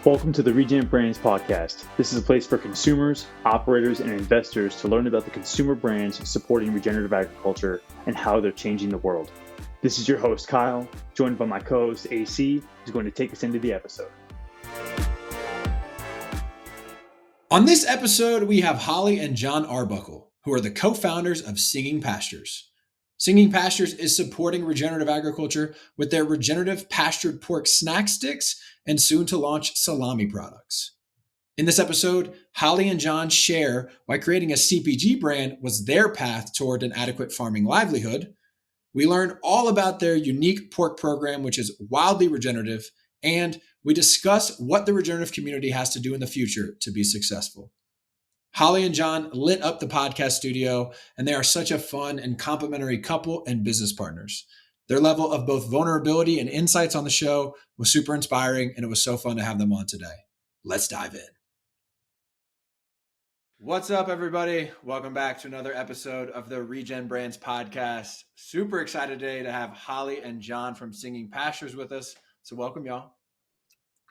Welcome to the Regenerative Brands podcast. This is a place for consumers, operators, and investors to learn about the consumer brands supporting regenerative agriculture and how they're changing the world. This is your host, Kyle, joined by my co-host, AC, who's going to take us into the episode. On this episode, we have Holly and John Arbuckle, who are the co-founders of Singing Pastures. Singing Pastures is supporting regenerative agriculture with their regenerative pastured pork snack sticks and soon to launch salami products. In this episode, Holly and John share why creating a CPG brand was their path toward an adequate farming livelihood. We learn all about their unique pork program, which is wildly regenerative, and we discuss what the regenerative community has to do in the future to be successful. Holly and John lit up the podcast studio, and they are such a fun and complimentary couple and business partners. Their level of both vulnerability and insights on the show was super inspiring, and it was so fun to have them on today. Let's dive in. What's up, everybody? Welcome back to another episode of the Regen Brands podcast. Super excited today to have Holly and John from Singing Pastures with us. So welcome, y'all.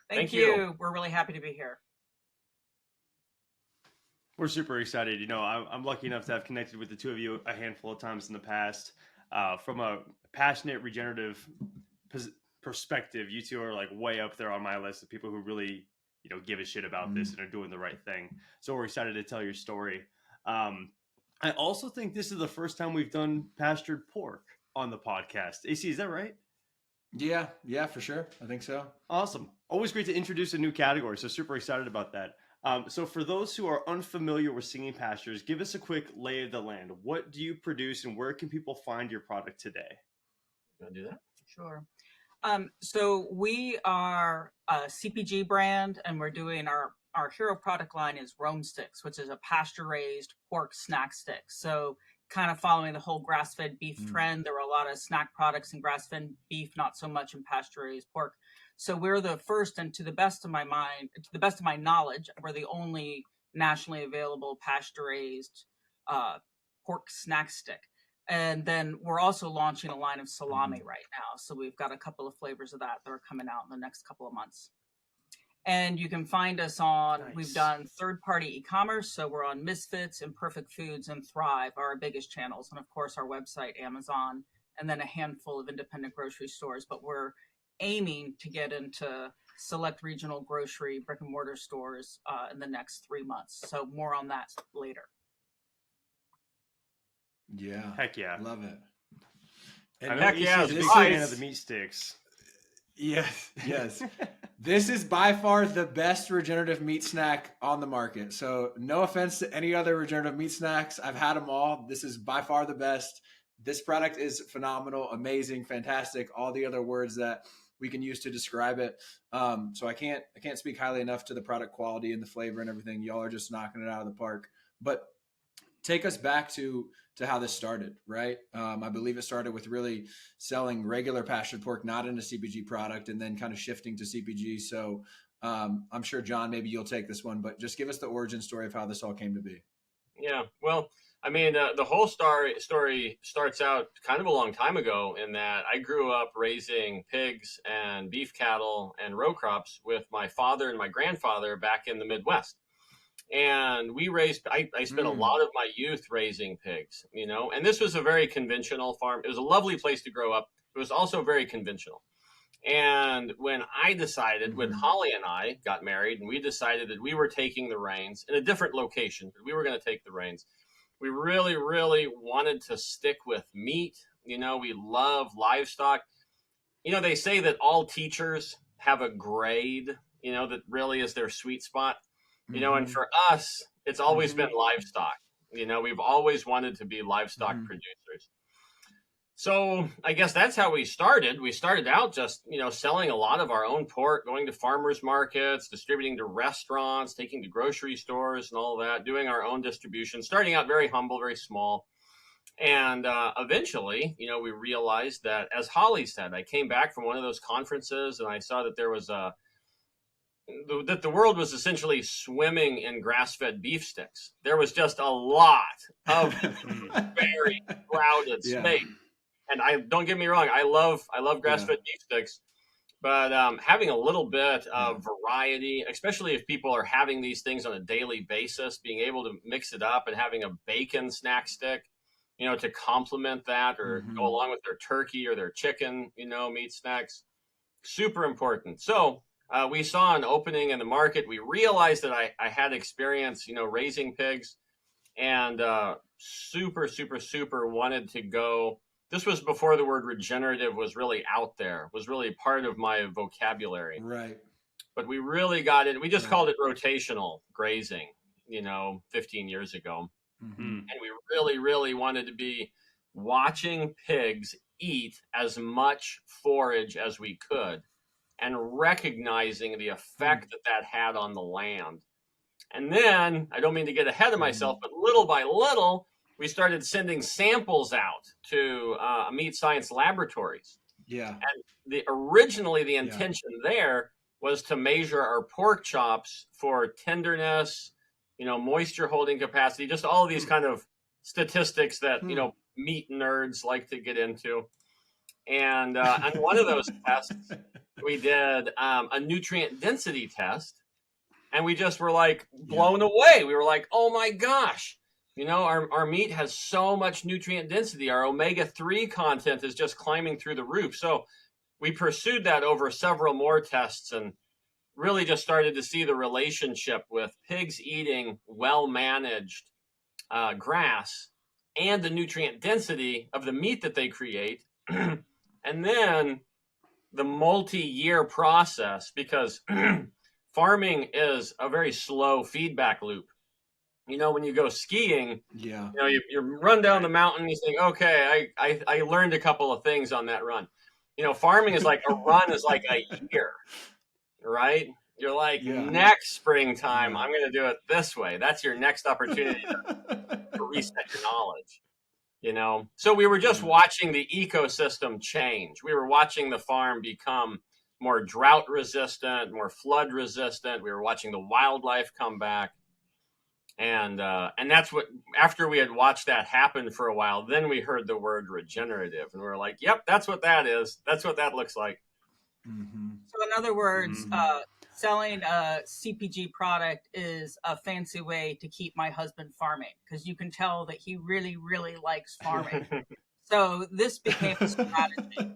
Thank you. We're really happy to be here. We're super excited. You know, I'm lucky enough to have connected with the two of you a handful of times in the past. From a passionate regenerative perspective, you two are like way up there on my list of people who really, give a shit about this and are doing the right thing. So we're excited to tell your story. I also think this is the first time we've done pastured pork on the podcast. AC, is that right? Yeah, for sure. I think so. Awesome. Always great to introduce a new category. So super excited about that. So for those who are unfamiliar with Singing Pastures, give us a quick lay of the land. What do you produce and where can people find your product today? You want to do that? Sure. So we are a CPG brand, and we're doing our hero product line is Rome Sticks, which is a pasture-raised pork snack stick. So kind of following the whole grass-fed beef trend, there were a lot of snack products in grass-fed beef, not so much in pasture-raised pork. So we're the first, and to the best of my knowledge, we're the only nationally available pasture-raised pork snack stick. And then we're also launching a line of salami right now. So we've got a couple of flavors of that are coming out in the next couple of months. And you can find us on, We've done third-party e-commerce. So we're on Misfits, Imperfect Foods, and Thrive, our biggest channels. And of course, our website, Amazon, and then a handful of independent grocery stores. But we're aiming to get into select regional grocery brick and mortar stores in the next 3 months. So more on that later. Yeah. Heck yeah. Love it. And heck yeah, is a big fan of the meat sticks. Yes. This is by far the best regenerative meat snack on the market. So no offense to any other regenerative meat snacks. I've had them all. This is by far the best. This product is phenomenal, amazing, fantastic. All the other words that we can use to describe it. So I can't speak highly enough to the product quality and the flavor and everything. Y'all are just knocking it out of the park. But take us back to how this started, right? I believe it started with really selling regular pastured pork, not in a CPG product, and then kind of shifting to CPG. So I'm sure, John, maybe you'll take this one, but just give us the origin story of how this all came to be. Yeah, well, I mean, the whole story starts out kind of a long time ago in that I grew up raising pigs and beef cattle and row crops with my father and my grandfather back in the Midwest. And we raised, I spent a lot of my youth raising pigs, and this was a very conventional farm. It was a lovely place to grow up. It was also very conventional. And when Holly and I got married and we decided that we were taking the reins in a different location, but we were going to take the reins, we really, really wanted to stick with meat. We love livestock. They say that all teachers have a grade, that really is their sweet spot. And for us, it's always been livestock. We've always wanted to be livestock producers. So I guess that's how we started. We started out just, selling a lot of our own pork, going to farmers markets, distributing to restaurants, taking to grocery stores and all that, doing our own distribution, starting out very humble, very small. And eventually, we realized that, as Holly said, I came back from one of those conferences and I saw that there was that the world was essentially swimming in grass-fed beef sticks. There was just a lot of very crowded space. And don't get me wrong, I love grass-fed beef sticks, But having a little bit of variety, especially if people are having these things on a daily basis, being able to mix it up and having a bacon snack stick, to complement that or go along with their turkey or their chicken, meat snacks, super important. So we saw an opening in the market. We realized that I had experience, raising pigs, and super, super, super wanted to go. This was before the word regenerative was really out there, was really part of my vocabulary. Right. But we really got it. We just called it rotational grazing, 15 years ago. And we really, really wanted to be watching pigs eat as much forage as we could and recognizing the effect that had on the land. And then, I don't mean to get ahead of myself, but little by little, we started sending samples out to meat science laboratories. Yeah. And originally the intention there was to measure our pork chops for tenderness, moisture holding capacity, just all of these kind of statistics that, meat nerds like to get into. And on one of those tests, we did a nutrient density test, and we just were like blown away. We were like, oh my gosh, our meat has so much nutrient density. Our omega-3 content is just climbing through the roof. So we pursued that over several more tests and really just started to see the relationship with pigs eating well-managed grass and the nutrient density of the meat that they create. And then the multi-year process, because farming is a very slow feedback loop. When you go skiing, you run down the mountain, you think, okay, I learned a couple of things on that run. Farming is like a run is like a year, right? You're like, next springtime, I'm going to do it this way. That's your next opportunity to reset your knowledge. So we were just watching the ecosystem change. We were watching the farm become more drought resistant, more flood resistant. We were watching the wildlife come back. And that's what, after we had watched that happen for a while, then we heard the word regenerative, and we were like, yep, that's what that is. That's what that looks like. So in other words, selling a CPG product is a fancy way to keep my husband farming, because you can tell that he really, really likes farming. So this became a strategy,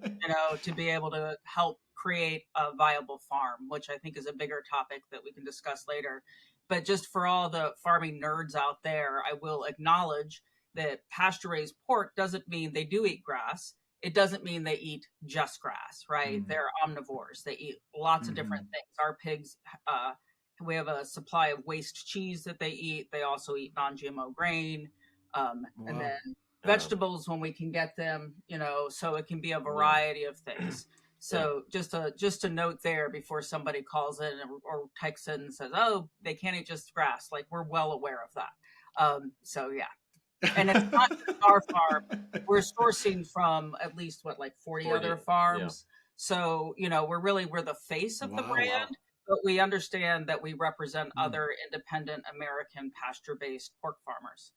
to be able to help create a viable farm, which I think is a bigger topic that we can discuss later. But just for all the farming nerds out there, I will acknowledge that pasture-raised pork doesn't mean they do eat grass. It doesn't mean they eat just grass, right? They're omnivores. They eat lots of different things. Our pigs, we have a supply of waste cheese that they eat. They also eat non-GMO grain. And then vegetables when we can get them, so it can be a variety of things. So just a note there before somebody calls in or texts in and says, oh, they can't eat just grass. Like, we're well aware of that. And it's not just our farm. We're sourcing from at least 40 other farms. Yeah. So, we're the face of the brand, but we understand that we represent other independent American pasture-based pork farmers.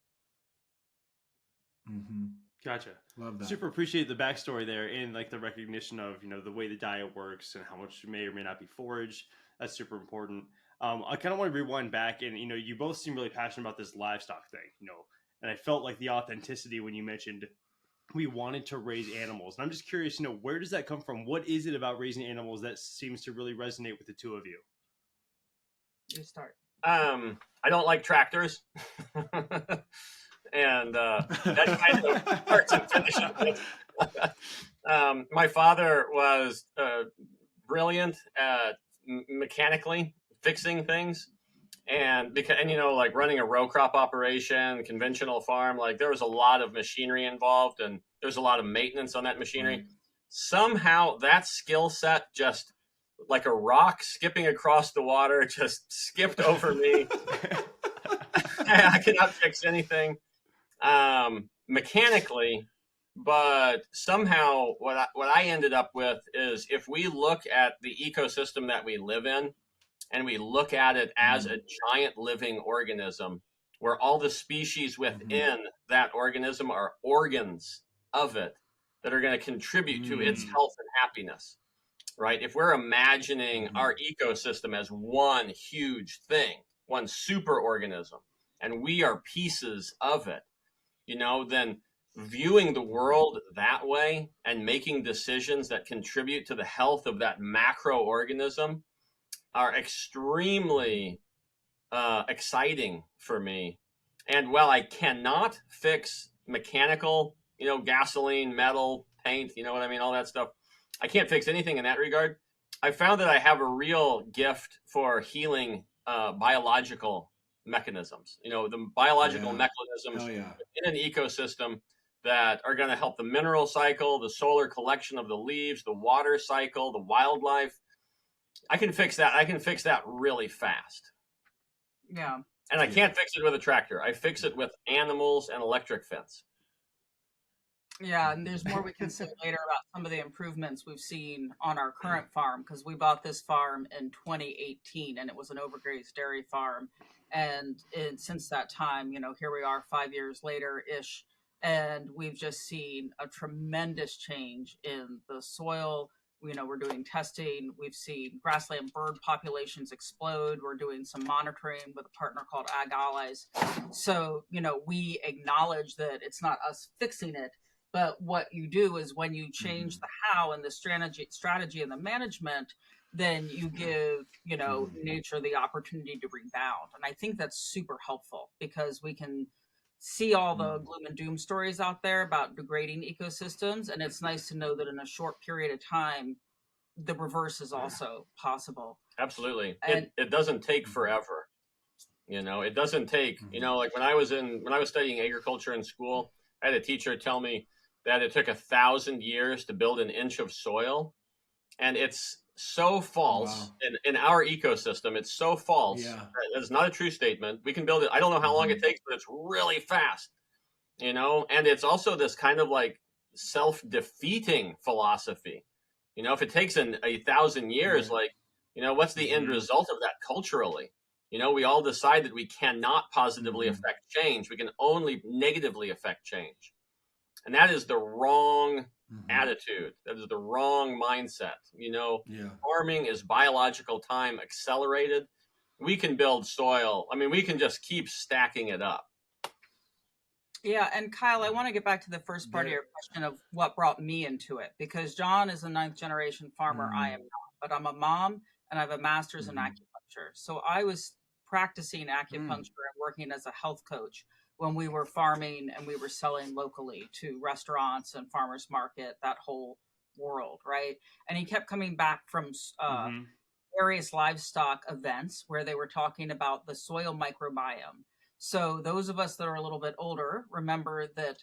Gotcha. Love that. Super appreciate the backstory there and the recognition of, the way the diet works and how much may or may not be foraged. That's super important. I kind of want to rewind back and, you both seem really passionate about this livestock thing, and I felt like the authenticity when you mentioned we wanted to raise animals. And I'm just curious, where does that come from? What is it about raising animals that seems to really resonate with the two of you? You start. I don't like tractors. And that kind of starts and finishes. My father was brilliant at mechanically fixing things, and running a row crop operation, conventional farm, there was a lot of machinery involved, and there's a lot of maintenance on that machinery. Somehow that skill set, just like a rock skipping across the water, just skipped over me. I cannot fix anything mechanically, but somehow what I ended up with is, if we look at the ecosystem that we live in and we look at it as a giant living organism where all the species within that organism are organs of it that are going to contribute to its health and happiness, right? If we're imagining our ecosystem as one huge thing, one super organism, and we are pieces of it, then viewing the world that way and making decisions that contribute to the health of that macro organism are extremely exciting for me. And while I cannot fix mechanical, gasoline, metal, paint, you know what I mean, all that stuff, I can't fix anything in that regard. I found that I have a real gift for healing biological mechanisms, the biological mechanisms in an ecosystem that are going to help the mineral cycle, the solar collection of the leaves, the water cycle, the wildlife. I can fix that. I can fix that really fast. Yeah. And I can't fix it with a tractor. I fix it with animals and electric fence. Yeah, and there's more we can say later about some of the improvements we've seen on our current farm, because we bought this farm in 2018 and it was an overgrazed dairy farm. And since that time, here we are 5 years later-ish, and we've just seen a tremendous change in the soil. We're doing testing. We've seen grassland bird populations explode. We're doing some monitoring with a partner called Ag Allies. So, we acknowledge that it's not us fixing it, but what you do is when you change the how and the strategy and the management, then you give, nature the opportunity to rebound. And I think that's super helpful, because we can see all the gloom and doom stories out there about degrading ecosystems. And it's nice to know that in a short period of time, the reverse is also possible. Absolutely. And it doesn't take forever. It doesn't take, like when I was studying agriculture in school, I had a teacher tell me that it took 1,000 years to build an inch of soil. And it's so false. In our ecosystem, it's so false. Yeah. It's not a true statement. We can build it. I don't know how long it takes, but it's really fast, and it's also this kind of like self-defeating philosophy. If it takes 1,000 years, what's the end result of that culturally? We all decide that we cannot positively affect change. We can only negatively affect change. And that is the wrong attitude. That is the wrong mindset. Farming is biological time accelerated. We can build soil. I mean, we can just keep stacking it up. Yeah. And Kyle, I want to get back to the first part of your question of what brought me into it, because John is a 9th generation farmer. I am not, but I'm a mom and I have a master's in acupuncture. So I was practicing acupuncture and working as a health coach when we were farming and we were selling locally to restaurants and farmers market, that whole world, right? And he kept coming back from various livestock events where they were talking about the soil microbiome. So those of us that are a little bit older remember that,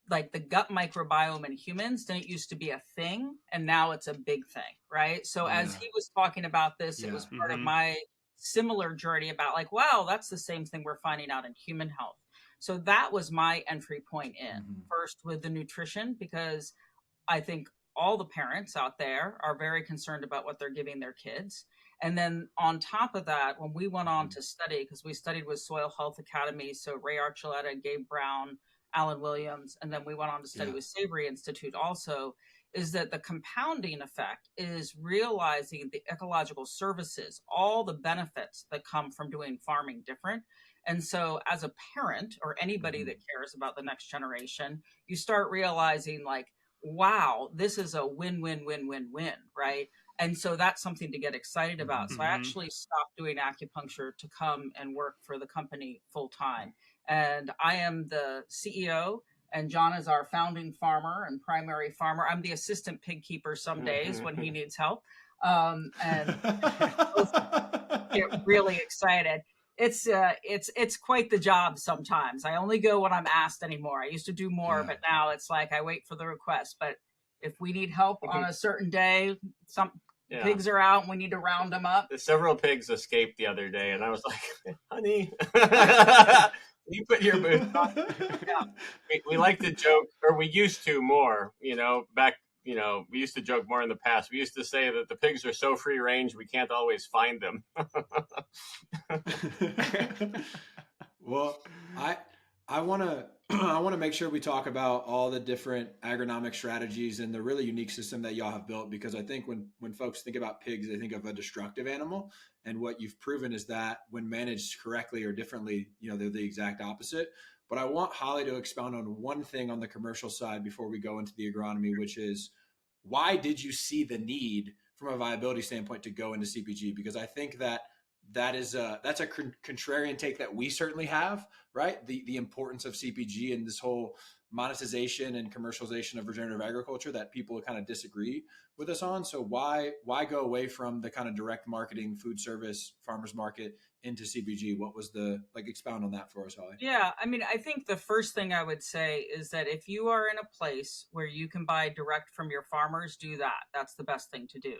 like, the gut microbiome in humans didn't used to be a thing, and now it's a big thing, right? So as he was talking about this, it was part of my similar journey about like, wow, that's the same thing we're finding out in human health. So that was my entry point in, first with the nutrition, because I think all the parents out there are very concerned about what they're giving their kids. And then on top of that, when we went on to study, because we studied with Soil Health Academy, so Ray Archuleta, Gabe Brown, Alan Williams, and then we went on to study with Savory Institute also, is that the compounding effect is realizing the ecological services, all the benefits that come from doing farming different. And so as a parent or anybody that cares about the next generation, you start realizing like, wow, this is a win-win-win-win-win, right? And so that's something to get excited about. So I actually stopped doing acupuncture to come and work for the company full time. And I am the CEO, and John is our founding farmer and primary farmer. I'm the assistant pig keeper some days when he needs help. And get really excited. It's quite the job sometimes. I only go when I'm asked anymore. I used to do more, but now it's like I wait for the request. But if we need help on a certain day, some pigs are out and we need to round them up. Several pigs escaped the other day, and I was like, honey, you put your boots on. We like to joke, or we used to more, back. We used to joke more in the past. We used to say that the pigs are so free range, we can't always find them. Well, I want to I want to make sure we talk about all the different agronomic strategies and the really unique system that y'all have built, because I think when folks think about pigs, they think of a destructive animal, and what you've proven is that when managed correctly or differently, they're the exact opposite. But I want Holly to expound on one thing on the commercial side before we go into the agronomy, which is, why did you see the need from a viability standpoint to go into CPG? Because I think that's a contrarian take that we certainly have, right? The importance of CPG and this whole monetization and commercialization of regenerative agriculture that people kind of disagree with us on. So why go away from the kind of direct marketing, food service, farmers market into CPG? What was expound on that for us, Holly? Yeah, I mean, I think the first thing I would say is that if you are in a place where you can buy direct from your farmers, do that. That's the best thing to do.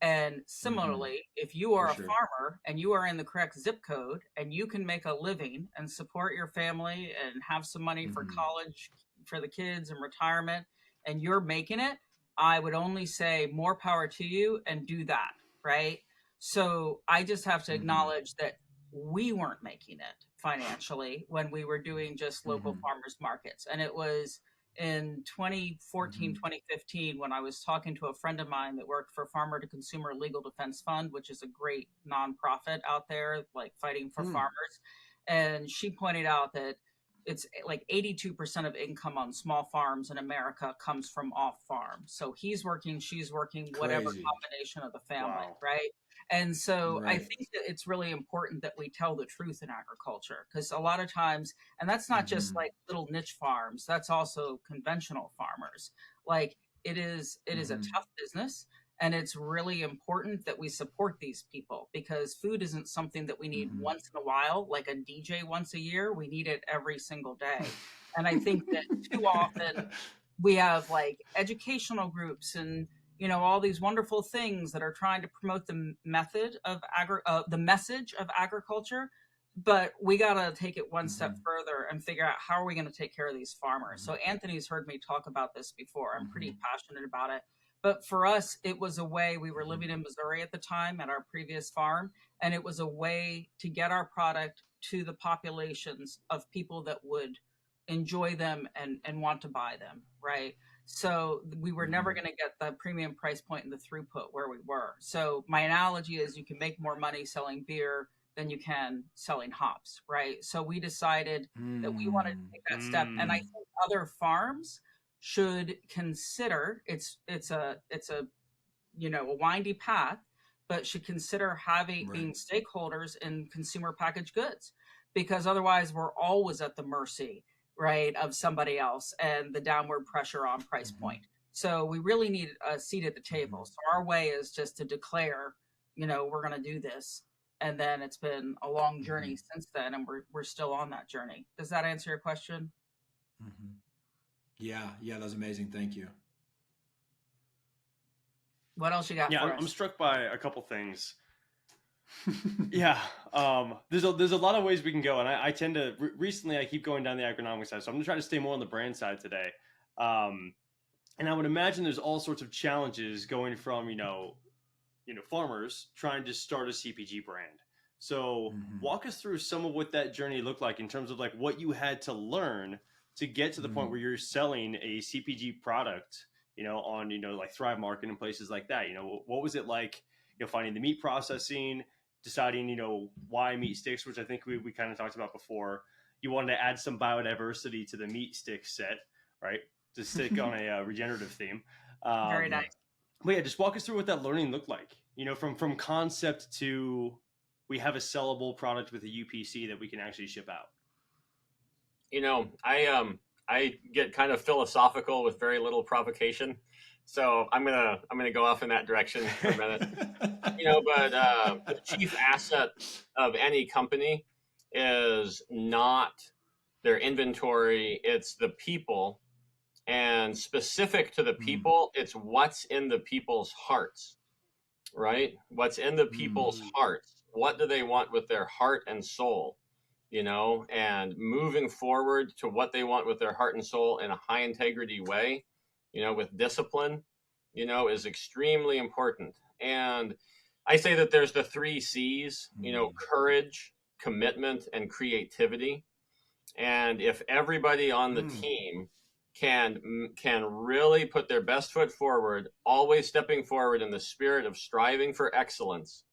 And similarly, if you are a farmer and you are in the correct zip code and you can make a living and support your family and have some money for college for the kids and retirement, and you're making it, I would only say more power to you and do that, right? So I just have to acknowledge that we weren't making it financially when we were doing just local farmers markets. And it was in 2014, 2015, when I was talking to a friend of mine that worked for Farmer to Consumer Legal Defense Fund, which is a great nonprofit out there, like fighting for farmers. And she pointed out that it's like 82% of income on small farms in America comes from off farm. So he's working, she's working, whatever combination of the family, right? And so I think that it's really important that we tell the truth in agriculture, because a lot of times, and that's not just like little niche farms, that's also conventional farmers. Like it is a tough business. And it's really important that we support these people, because food isn't something that we need once in a while, like a DJ once a year. We need it every single day. And I think that too often we have like educational groups and, all these wonderful things that are trying to promote the method of the message of agriculture. But we got to take it one step further and figure out, how are we going to take care of these farmers? So Anthony's heard me talk about this before. I'm pretty passionate about it. But for us, it was a way. We were living in Missouri at the time at our previous farm, and it was a way to get our product to the populations of people that would enjoy them and want to buy them, right? So we were never going to get the premium price point and the throughput where we were. So my analogy is, you can make more money selling beer than you can selling hops, right? So we decided that we wanted to take that step. And I think other farms should consider, it's a windy path, but should consider being stakeholders in consumer packaged goods, because otherwise we're always at the mercy, right, of somebody else and the downward pressure on price point. So we really need a seat at the table. So our way is just to declare, we're going to do this. And then it's been a long journey since then, and we're still on that journey. Does that answer your question? Yeah, that was amazing. Thank you. What else you got? Yeah, for us? I'm struck by a couple things. Yeah, there's a lot of ways we can go, and I tend to recently I keep going down the agronomic side, so I'm gonna try to stay more on the brand side today. And I would imagine there's all sorts of challenges going from farmers trying to start a CPG brand. So walk us through some of what that journey looked like in terms of like what you had to learn to get to the point where you're selling a CPG product, on like Thrive Market and places like that. What was it like? Finding the meat processing, deciding, why meat sticks, which I think we kind of talked about before. You wanted to add some biodiversity to the meat stick set, right? To stick on a regenerative theme. Very nice. But yeah, just walk us through what that learning looked like, from concept to we have a sellable product with a UPC that we can actually ship out. I get kind of philosophical with very little provocation. So I'm gonna go off in that direction for a minute. But the chief asset of any company is not their inventory; it's the people, and specific to the people, it's what's in the people's hearts, right? What's in the people's hearts? What do they want with their heart and soul? And moving forward to what they want with their heart and soul in a high integrity way, with discipline, is extremely important. And I say that there's the 3 C's, courage, commitment, and creativity. And if everybody on the team can really put their best foot forward, always stepping forward in the spirit of striving for excellence,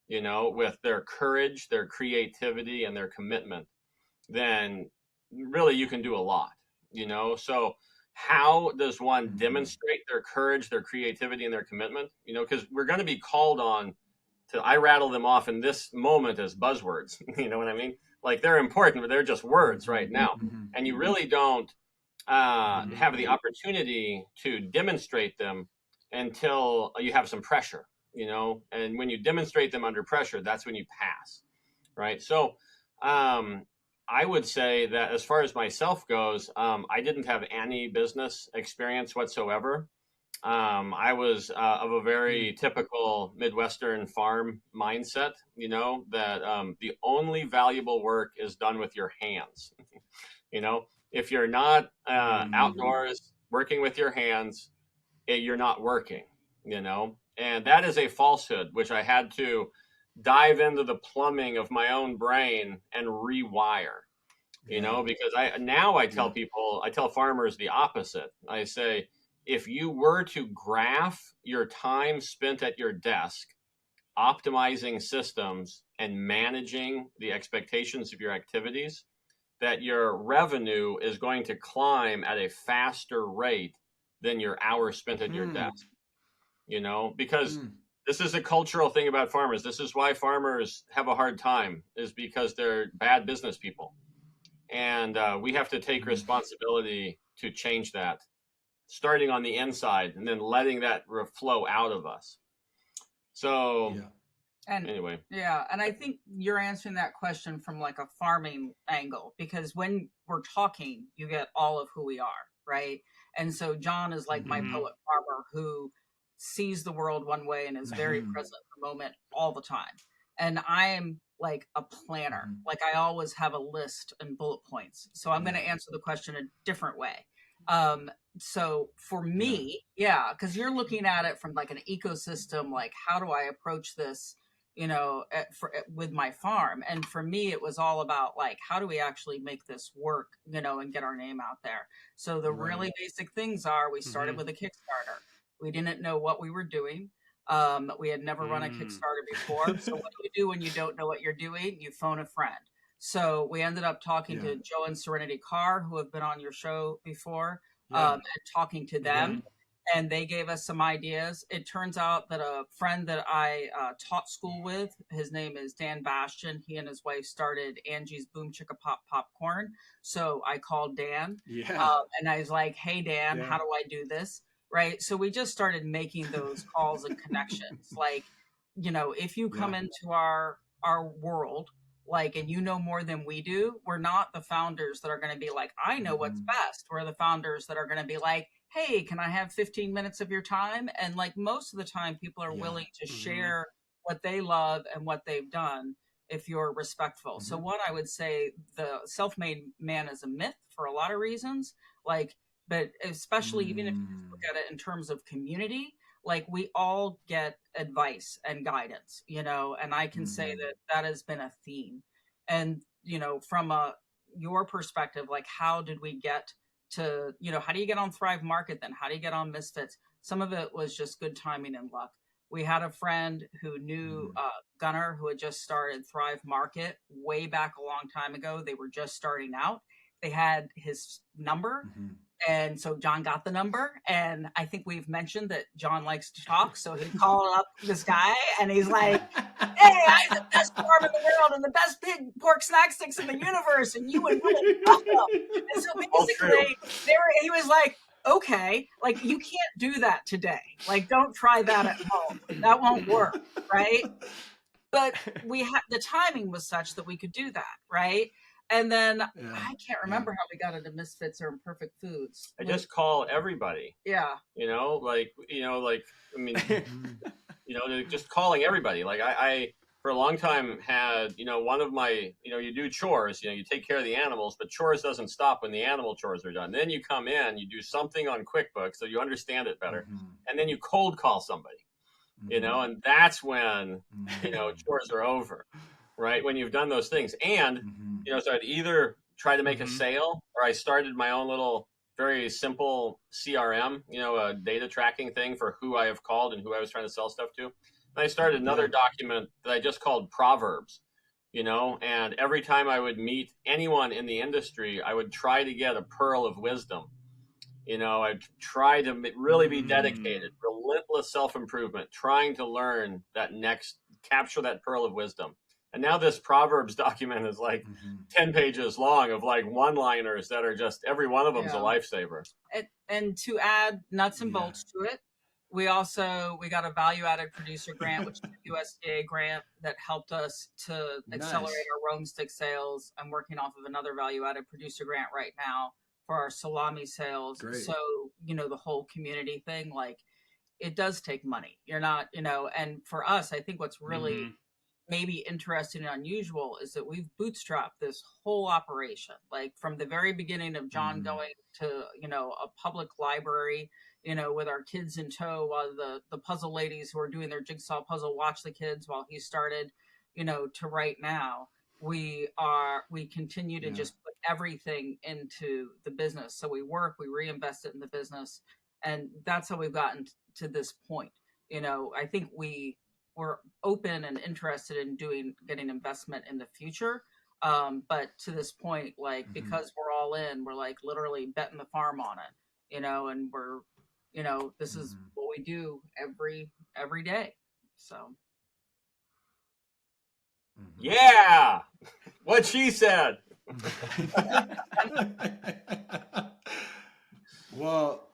with their courage, their creativity, and their commitment, then really you can do a lot, So how does one demonstrate their courage, their creativity, and their commitment? Because we're going to be called on I rattle them off in this moment as buzzwords. You know what I mean? Like, they're important, but they're just words right now. And you really don't have the opportunity to demonstrate them until you have some pressure, and when you demonstrate them under pressure, that's when you pass. Right. So I would say that as far as myself goes, I didn't have any business experience whatsoever. I was of a very typical Midwestern farm mindset, that the only valuable work is done with your hands. If you're not outdoors working with your hands, you're not working, and that is a falsehood, which I had to dive into the plumbing of my own brain and rewire, because I tell farmers the opposite. I say, if you were to graph your time spent at your desk, optimizing systems and managing the expectations of your activities, that your revenue is going to climb at a faster rate than your hours spent at your desk, because this is a cultural thing about farmers. This is why farmers have a hard time, is because they're bad business people. And we have to take responsibility to change that, starting on the inside and then letting that flow out of us. So anyway. Yeah. And I think you're answering that question from like a farming angle, because when we're talking, you get all of who we are. Right. And so John is like my poet farmer who sees the world one way and is very present in the moment all the time. And I am like a planner. Like, I always have a list and bullet points. So I'm going to answer the question a different way. So for me, because you're looking at it from like an ecosystem, like, how do I approach this, with my farm? And for me, it was all about like, how do we actually make this work, and get our name out there? So the really basic things are, we started with a Kickstarter. We didn't know what we were doing. We had never run a Kickstarter before. So what do you do when you don't know what you're doing? You phone a friend. So we ended up talking to Joe and Serenity Carr, who have been on your show before, and talking to them. And they gave us some ideas. It turns out that a friend that I taught school with, his name is Dan Bastian. He and his wife started Angie's Boom Chicka Pop Popcorn. So I called Dan and I was like, hey, Dan, how do I do this? Right. So we just started making those calls and connections. Like, if you come into our world, like, and you know more than we do, we're not the founders that are going to be like, I know what's best. We're the founders that are going to be like, hey, can I have 15 minutes of your time? And like, most of the time, people are willing to share what they love and what they've done if you're respectful. So what I would say, the self-made man is a myth for a lot of reasons. Like, but especially even if you look at it in terms of community, like, we all get advice and guidance, and I can say that has been a theme. And, from your perspective, like, how did we get to, how do you get on Thrive Market then? How do you get on Misfits? Some of it was just good timing and luck. We had a friend who knew Gunnar, who had just started Thrive Market way back a long time ago. They were just starting out. They had his number. And so John got the number, and I think we've mentioned that John likes to talk. So he called up this guy, and he's like, hey, I'm the best farm in the world and the best pig pork snack sticks in the universe, and you would really love them. And so basically, he was like, okay, like, you can't do that today. Like, don't try that at home. That won't work, right? But the timing was such that we could do that, right? And then I can't remember how we got into Misfits or Imperfect Foods. I just call everybody. Yeah. Just calling everybody. Like, I for a long time had, one of my, you do chores, you take care of the animals, but chores doesn't stop when the animal chores are done. Then you come in, you do something on QuickBooks so you understand it better. And then you cold call somebody, and that's when, chores are over. Right, when you've done those things. And so I'd either try to make a sale, or I started my own little very simple CRM, a data tracking thing for who I have called and who I was trying to sell stuff to. And I started another document that I just called Proverbs, and every time I would meet anyone in the industry, I would try to get a pearl of wisdom. I'd try to really be dedicated, relentless self-improvement, trying to learn capture that pearl of wisdom. And now this Proverbs document is like 10 pages long of like one-liners that are just, every one of them is a lifesaver. And to add nuts and bolts to it, we got a value-added producer grant, which is a USDA grant that helped us to accelerate our Rome stick sales. I'm working off of another value-added producer grant right now for our salami sales. Great. So, the whole community thing, like, it does take money. You're not, and for us, I think what's really maybe interesting and unusual is that we've bootstrapped this whole operation, like from the very beginning of John going to, a public library, with our kids in tow, while the puzzle ladies who are doing their jigsaw puzzle watch the kids while he started, to right now. We continue to just put everything into the business. So we reinvest it in the business. And that's how we've gotten to this point. I think we're open and interested in getting investment in the future. But to this point, like, because we're all in, we're like literally betting the farm on it, and we're, this is what we do every day. So. Yeah. What she said. Well,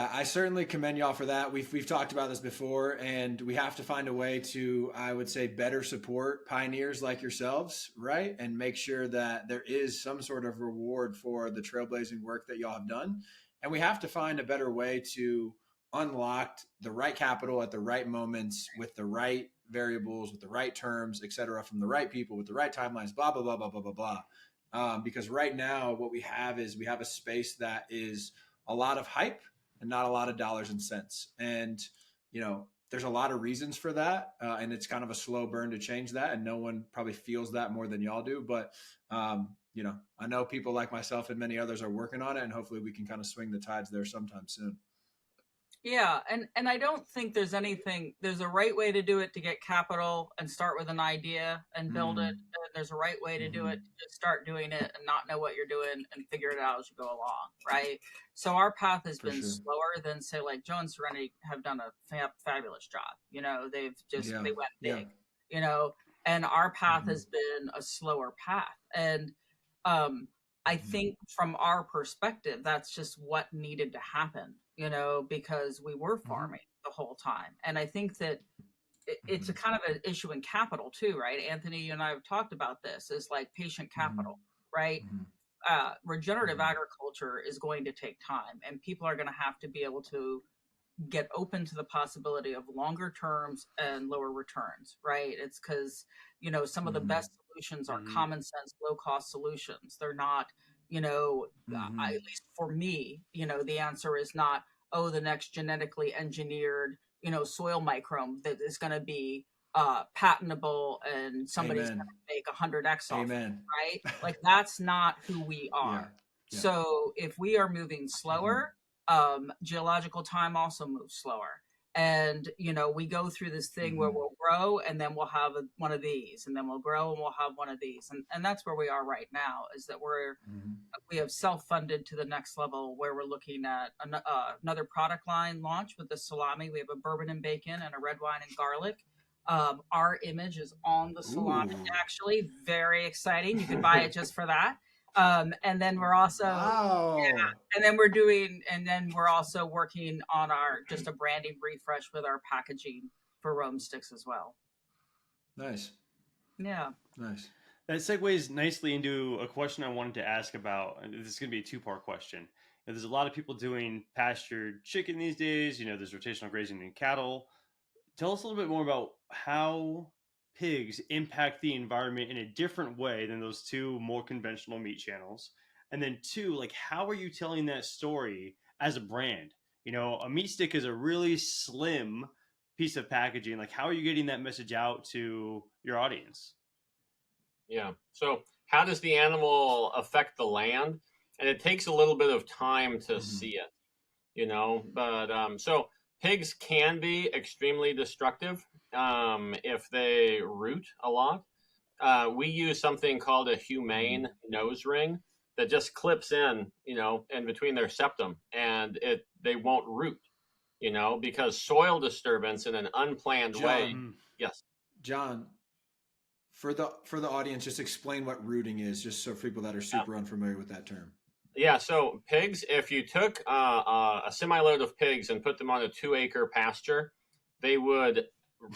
I certainly commend y'all for that. We've talked about this before, and we have to find a way to, I would say, better support pioneers like yourselves, right? And make sure that there is some sort of reward for the trailblazing work that y'all have done. And we have to find a better way to unlock the right capital at the right moments with the right variables, with the right terms, et cetera, from the right people with the right timelines, blah, blah, blah, blah, blah, blah, blah. Because right now what we have is we have a space that is a lot of hype and not a lot of dollars and cents. And, there's a lot of reasons for that. And it's kind of a slow burn to change that. And no one probably feels that more than y'all do. But, I know people like myself and many others are working on it, and hopefully we can kind of swing the tides there sometime soon. Yeah. And I don't think there's a right way to do it, to get capital and start with an idea and build it. And there's a right way to do it, to just start doing it and not know what you're doing and figure it out as you go along. Right. So our path has been slower than, say, like Joe and Serenity have done a fabulous job. They went big, and our path has been a slower path. And, I think from our perspective, that's just what needed to happen, because we were farming the whole time. And I think that it's a kind of an issue in capital too, right? Anthony, you and I have talked about this, is like patient capital, right? Regenerative agriculture is going to take time, and people are going to have to be able to get open to the possibility of longer terms and lower returns, right? It's because, some of the best solutions are common sense, low cost solutions. They're not, at least for me, the answer is not, the next genetically engineered, soil microbe that is going to be patentable and somebody's going to make 100x off of it, right? Like, that's not who we are. Yeah. So if we are moving slower, geological time also moves slower. And, we go through this thing where we'll grow and then we'll have one of these, and then we'll grow and we'll have one of these. And that's where we are right now, is that we have self-funded to the next level, where we're looking at another product line launch with the salami. We have a bourbon and bacon and a red wine and garlic. Our image is on the salami, actually. Very exciting. You can buy it just for that. And then we're also, and then we're also working on just a branding refresh with our packaging for Rome sticks as well. Nice. Yeah. Nice. That segues nicely into a question I wanted to ask about. And this is going to be a two-part question. There's a lot of people doing pastured chicken these days. There's rotational grazing in cattle. Tell us a little bit more about how pigs impact the environment in a different way than those two more conventional meat channels. And then two, like, how are you telling that story as a brand? A meat stick is a really slim piece of packaging. Like, how are you getting that message out to your audience? Yeah. So how does the animal affect the land? And it takes a little bit of time to see it, but so pigs can be extremely destructive if they root a lot. We use something called a humane nose ring that just clips in between their septum, and they won't root, because soil disturbance in an unplanned way. Yes, John, for the audience, just explain what rooting is, just so for people that are super unfamiliar with that term. Yeah, so pigs, if you took a semi-load of pigs and put them on a 2-acre pasture, they would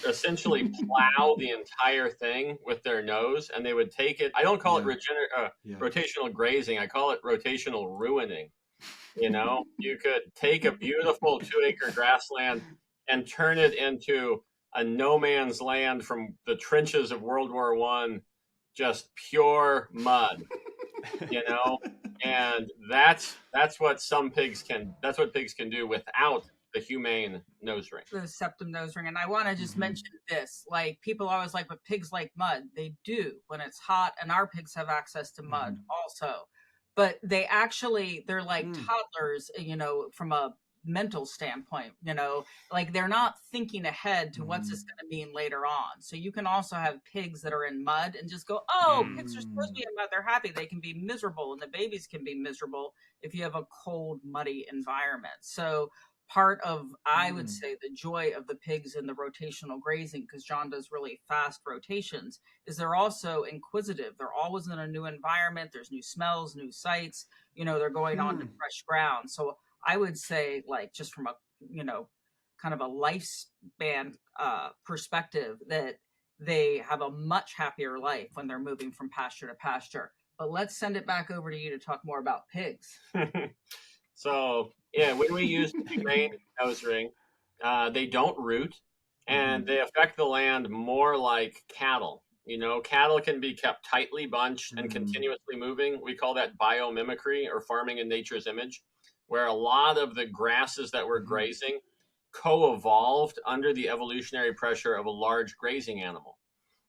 essentially plow the entire thing with their nose, and they would take it. I don't call it rotational grazing. I call it rotational ruining. You could take a beautiful 2-acre grassland and turn it into a no man's land from the trenches of World War I, just pure mud. And that's what pigs can do without the humane nose ring, the septum nose ring. And I want to just mention this, like, people always like, but pigs like mud. They do when it's hot, and our pigs have access to mud also, but they're like toddlers, from a mental standpoint, like they're not thinking ahead to what's this going to mean later on. So you can also have pigs that are in mud and just go, pigs are supposed to be in mud, they're happy. They can be miserable, and the babies can be miserable if you have a cold, muddy environment. So part of, I would say, the joy of the pigs in the rotational grazing, because John does really fast rotations, is they're also inquisitive. They're always in a new environment. There's new smells, new sights, they're going on to fresh ground. So I would say, like, just from a, kind of a lifespan perspective, that they have a much happier life when they're moving from pasture to pasture. But let's send it back over to you to talk more about pigs. So, yeah, when we use the humane nose ring, they don't root, and they affect the land more like cattle. Cattle can be kept tightly bunched and continuously moving. We call that biomimicry, or farming in nature's image, where a lot of the grasses that we're grazing co-evolved under the evolutionary pressure of a large grazing animal,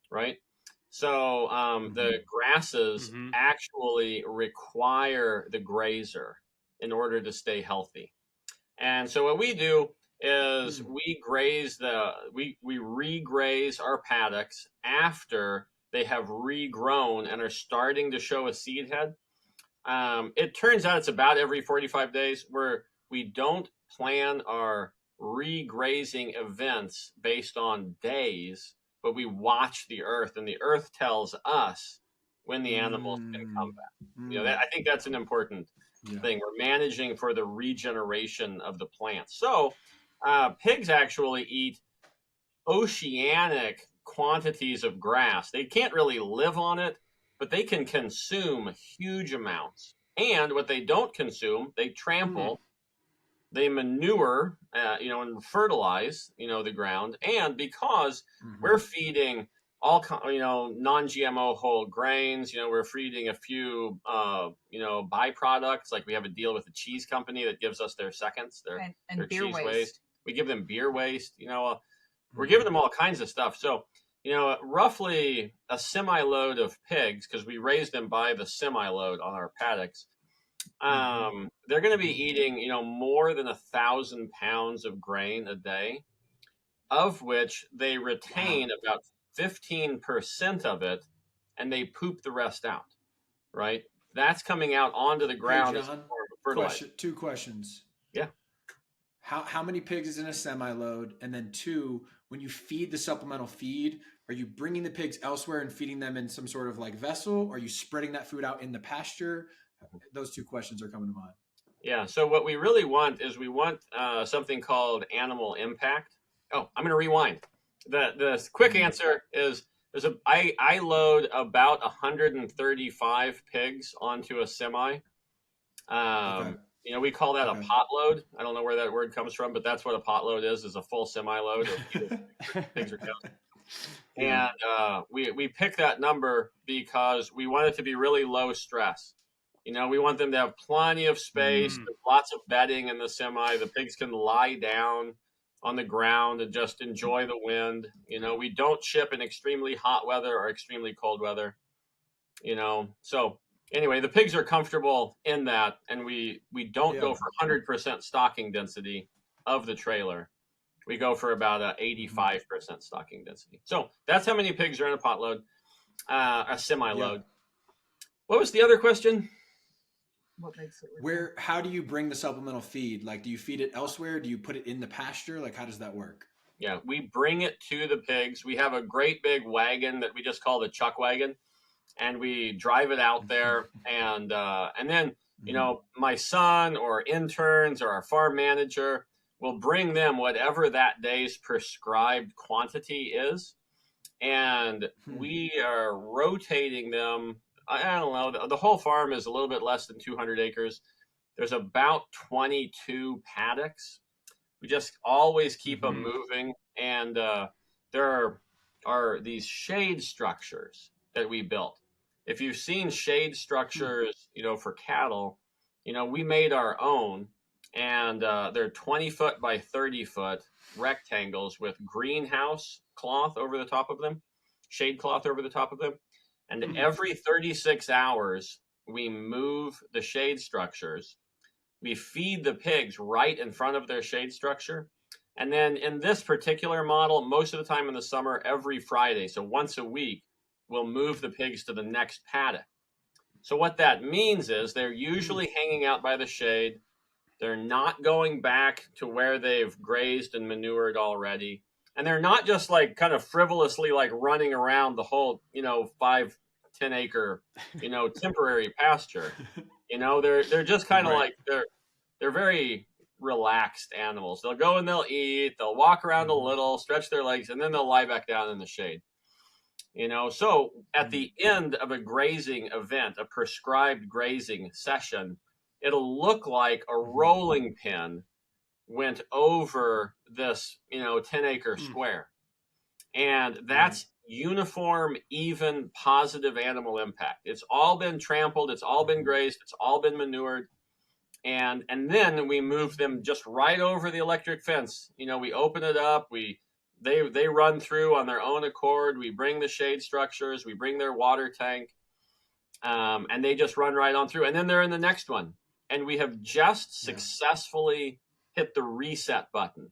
right? So the grasses actually require the grazer in order to stay healthy. And so what we do is we regraze our paddocks after they have regrown and are starting to show a seed head. It turns out it's about every 45 days, where we don't plan our regrazing events based on days, but we watch the earth, and the earth tells us when the animals can come back. I think that's an important thing. We're managing for the regeneration of the plants. So pigs actually eat oceanic quantities of grass. They can't really live on it, but they can consume huge amounts. And what they don't consume, they trample, they manure, and fertilize, the ground. And because we're feeding all, non-GMO whole grains, we're feeding a few, byproducts. Like we have a deal with a cheese company that gives us their seconds, their beer cheese waste. We give them beer waste, we're giving them all kinds of stuff. So, roughly a semi-load of pigs, because we raise them by the semi-load on our paddocks, they're going to be eating, more than 1,000 pounds of grain a day, of which they retain about 15% of it, and they poop the rest out, right? That's coming out onto the ground as a form of fertilizer. Two questions. Yeah. How many pigs is in a semi-load? And then 2, when you feed the supplemental feed, are you bringing the pigs elsewhere and feeding them in some sort of like vessel? Or are you spreading that food out in the pasture? Those 2 questions are coming to mind. Yeah. So what we really want is something called animal impact. Oh, I'm going to rewind. The quick answer is I load about 135 pigs onto a semi. Okay. We call that a pot load. I don't know where that word comes from, but that's what a pot load is a full semi load of pigs or cows. And we pick that number because we want it to be really low stress. We want them to have plenty of space, lots of bedding in the semi. The pigs can lie down on the ground and just enjoy the wind. We don't ship in extremely hot weather or extremely cold weather. So anyway, the pigs are comfortable in that, and we don't go for 100% stocking density of the trailer. We go for about a 85% stocking density. So that's how many pigs are in a pot load, a semi-load. What was the other question? What makes it how do you bring the supplemental feed? Like, do you feed it elsewhere? Do you put it in the pasture? Like, how does that work? Yeah, we bring it to the pigs. We have a great big wagon that we just call the chuck wagon, and we drive it out there, and then my son or interns or our farm manager will bring them whatever that day's prescribed quantity is, and we are rotating them. I don't know. The whole farm is a little bit less than 200 acres. There's about 22 paddocks. We just always keep them moving. And there are these shade structures that we built. If you've seen shade structures, for cattle, we made our own. And they're 20 foot by 30 foot rectangles with greenhouse cloth over the top of them, shade cloth over the top of them. And every 36 hours, we move the shade structures. We feed the pigs right in front of their shade structure. And then in this particular model, most of the time in the summer, every Friday, so once a week, we'll move the pigs to the next paddock. So what that means is they're usually hanging out by the shade. They're not going back to where they've grazed and manured already. And they're not just like kind of frivolously like running around the whole, 5-10 acre, temporary pasture. They're just kind of like they're very relaxed animals. They'll go and they'll eat, they'll walk around a little, stretch their legs, and then they'll lie back down in the shade. So at the end of a grazing event, a prescribed grazing session, it'll look like a rolling pin went over this, 10-acre square. And that's uniform, even, positive animal impact. It's all been trampled, it's all been grazed, it's all been manured. And then we move them just right over the electric fence. We open it up, they run through on their own accord. We bring the shade structures, we bring their water tank, and they just run right on through. And then they're in the next one. And we have just successfully hit the reset button.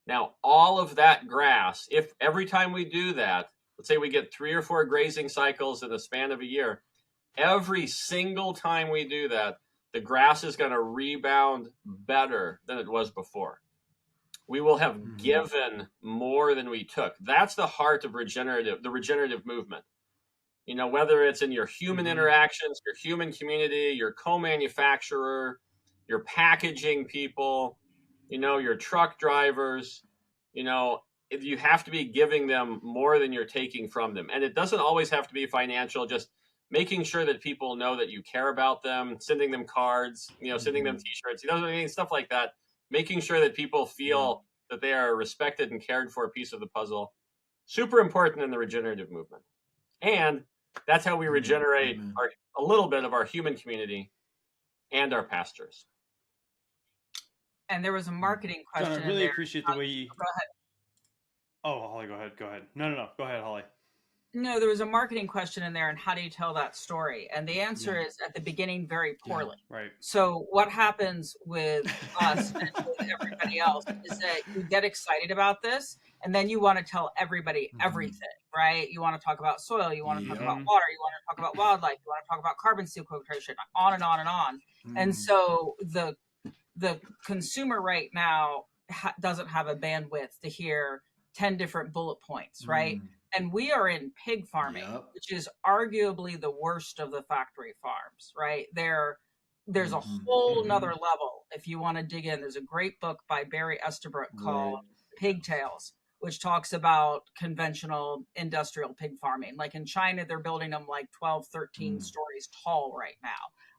Now, all of that grass, if every time we do that, let's say we get 3 or 4 grazing cycles in the span of a year, every single time we do that, the grass is going to rebound better than it was before. We will have given more than we took. That's the heart of the regenerative movement. Whether it's in your human interactions, your human community, your co-manufacturer, your packaging people, your truck drivers, if you have to be giving them more than you're taking from them. And it doesn't always have to be financial, just making sure that people know that you care about them, sending them cards, sending them t-shirts, stuff like that, making sure that people feel that they are a respected and cared for piece of the puzzle. Super important in the regenerative movement. And that's how we regenerate a little bit of our human community and our pastures. And there was a marketing question. John, I really appreciate the way you. Go ahead. Oh, Holly, go ahead. No. Go ahead, Holly. No, there was a marketing question in there, and how do you tell that story? And the answer is at the beginning, very poorly. Right. So what happens with us and with everybody else is that you get excited about this, and then you want to tell everybody everything, right? You want to talk about soil, you want to talk about water, you want to talk about wildlife, you want to talk about carbon sequestration, on and on and on. And so the consumer right now doesn't have a bandwidth to hear 10 different bullet points, right? And we are in pig farming, which is arguably the worst of the factory farms, right? There's a whole nother level. If you want to dig in, there's a great book by Barry Estabrook called Pigtails, which talks about conventional industrial pig farming. Like in China, they're building them like 12, 13 stories tall right now.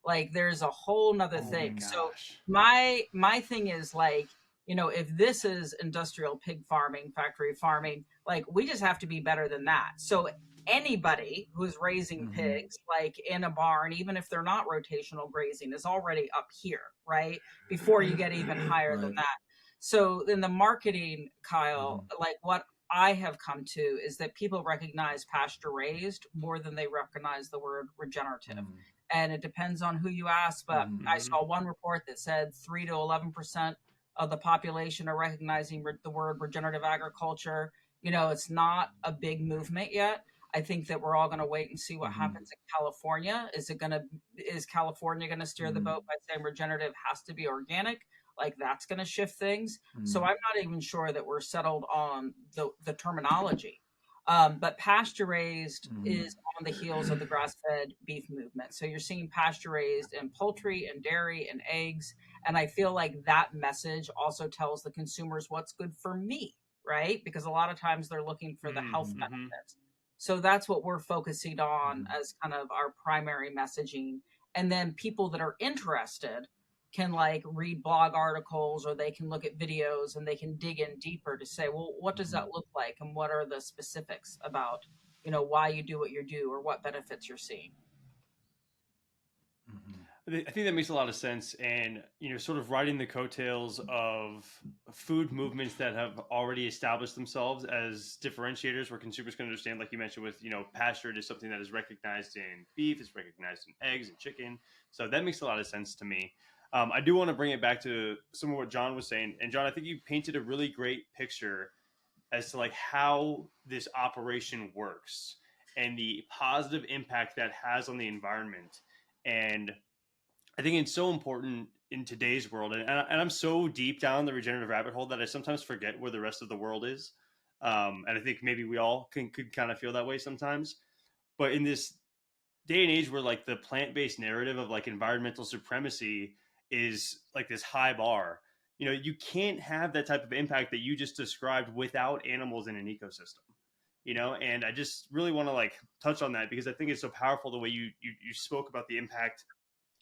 Like there's a whole nother thing. So my thing is like, if this is industrial pig farming, factory farming, like we just have to be better than that. So anybody who's raising pigs, like in a barn, even if they're not rotational grazing, is already up here, right? Before you get even higher than that. So in the marketing, Kyle, like what I have come to is that people recognize pasture raised more than they recognize the word regenerative. And it depends on who you ask. But I saw one report that said 3 to 11% of the population are recognizing the word regenerative agriculture. It's not a big movement yet. I think that we're all going to wait and see what happens in California. Is California going to steer the boat by saying regenerative has to be organic? Like, that's going to shift things. So I'm not even sure that we're settled on the terminology. But pasture raised is on the heels of the grass-fed beef movement. So you're seeing pasture raised in poultry and dairy and eggs. And I feel like that message also tells the consumers what's good for me, right? Because a lot of times they're looking for the health benefits. So that's what we're focusing on as kind of our primary messaging. And then people that are interested can like read blog articles, or they can look at videos and they can dig in deeper to say, well, what does that look like? And what are the specifics about, why you do what you do or what benefits you're seeing? I think that makes a lot of sense. And, sort of riding the coattails of food movements that have already established themselves as differentiators where consumers can understand, like you mentioned with, pastured is something that is recognized in beef, is recognized in eggs and chicken. So that makes a lot of sense to me. I do want to bring it back to some of what John was saying. And John, I think you painted a really great picture as to like how this operation works and the positive impact that has on the environment. And I think it's so important in today's world. And I'm so deep down the regenerative rabbit hole that I sometimes forget where the rest of the world is. And I think maybe we all could kind of feel that way sometimes. But in this day and age where like the plant-based narrative of like environmental supremacy is like this high bar, you can't have that type of impact that you just described without animals in an ecosystem, and I just really want to like touch on that because I think it's so powerful the way you spoke about the impact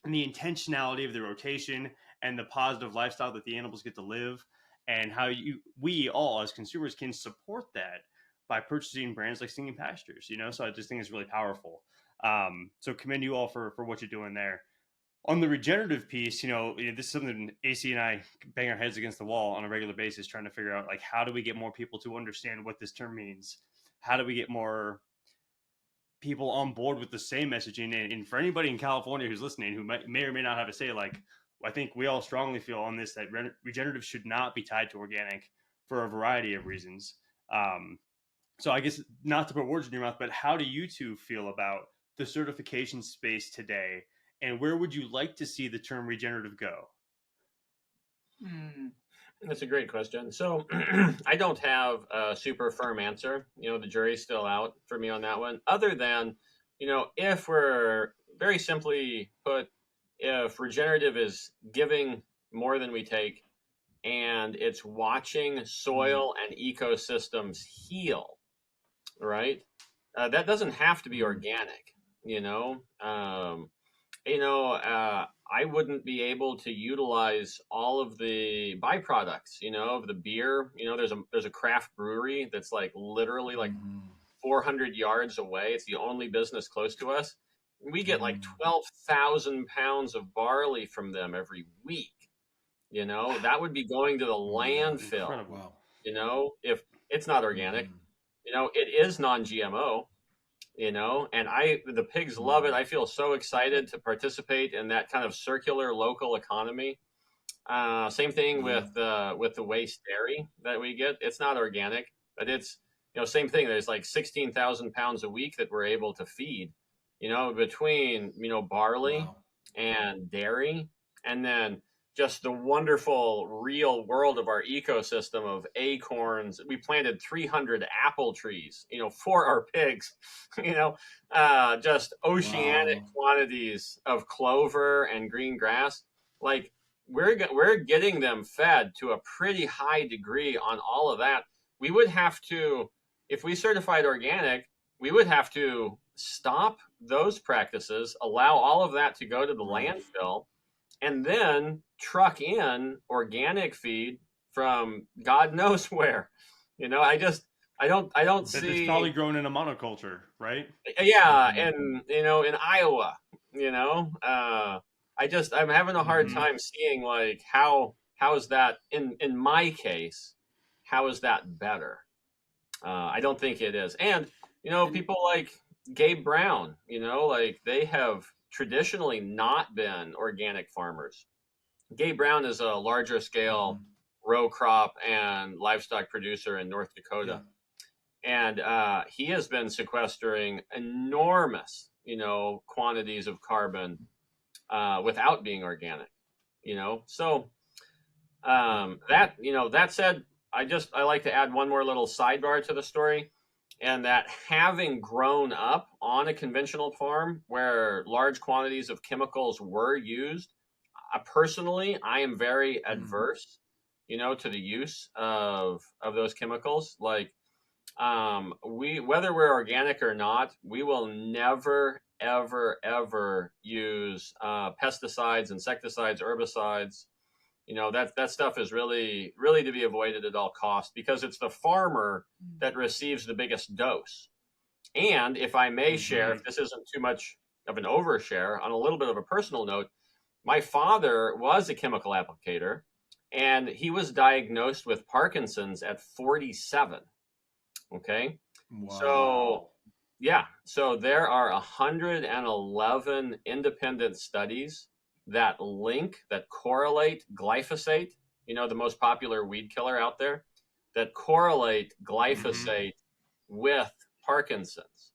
and the intentionality of the rotation and the positive lifestyle that the animals get to live, and how we all as consumers can support that by purchasing brands like Singing Pastures, so I just think it's really powerful. So commend you all for what you're doing there. On the regenerative piece, this is something AC and I bang our heads against the wall on a regular basis, trying to figure out like, how do we get more people to understand what this term means? How do we get more people on board with the same messaging? And for anybody in California who's listening, who may or may not have a say, like, I think we all strongly feel on this that regenerative should not be tied to organic for a variety of reasons. So I guess not to put words in your mouth, but how do you two feel about the certification space today? And where would you like to see the term regenerative go? That's a great question. So I don't have a super firm answer. The jury's still out for me on that one. Other than, if we're very simply put, if regenerative is giving more than we take and it's watching soil and ecosystems heal, right? That doesn't have to be organic, I wouldn't be able to utilize all of the byproducts, of the beer. There's a craft brewery that's like literally like 400 yards away. It's the only business close to us. We get like 12,000 pounds of barley from them every week. That would be going to the landfill. Incredible. If it's not organic, it is non-GMO. And the pigs love it. I feel so excited to participate in that kind of circular local economy. Same thing with the waste dairy that we get. It's not organic, but it's, same thing. There's like 16,000 pounds a week that we're able to feed, between, barley and dairy, and then just the wonderful real world of our ecosystem of acorns. We planted 300 apple trees, for our pigs, just oceanic quantities of clover and green grass. Like we're getting them fed to a pretty high degree on all of that. We would have to, if we certified organic, we would have to stop those practices, allow all of that to go to the landfill, and then truck in organic feed from God knows where. I don't see. It's probably grown in a monoculture, right? Yeah, and in Iowa, I'm having a hard time seeing like how is that in my case, how is that better? I don't think it is. And, people like Gabe Brown, like they have traditionally not been organic farmers. Gabe Brown is a larger scale row crop and livestock producer in North Dakota. And he has been sequestering enormous, quantities of carbon without being organic, So that said, I like to add one more little sidebar to the story, and that having grown up on a conventional farm where large quantities of chemicals were used, personally, I am very adverse, to the use of those chemicals. Like, whether we're organic or not, we will never, ever, ever use pesticides, insecticides, herbicides. That stuff is really, really to be avoided at all costs, because it's the farmer that receives the biggest dose. And if I may share, if this isn't too much of an overshare, on a little bit of a personal note, my father was a chemical applicator, and he was diagnosed with Parkinson's at 47. Okay. Wow. So there are 111 independent studies that correlate glyphosate, the most popular weed killer out there, that correlate glyphosate with Parkinson's.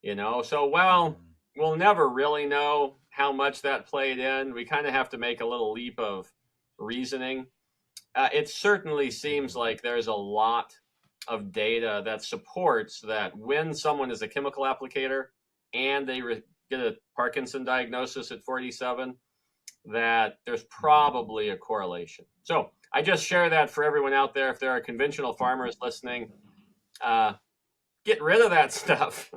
So we'll never really know how much that played in. We kind of have to make a little leap of reasoning. It certainly seems like there's a lot of data that supports that when someone is a chemical applicator and they get a Parkinson diagnosis at 47, that there's probably a correlation. So I just share that for everyone out there. If there are conventional farmers listening, get rid of that stuff.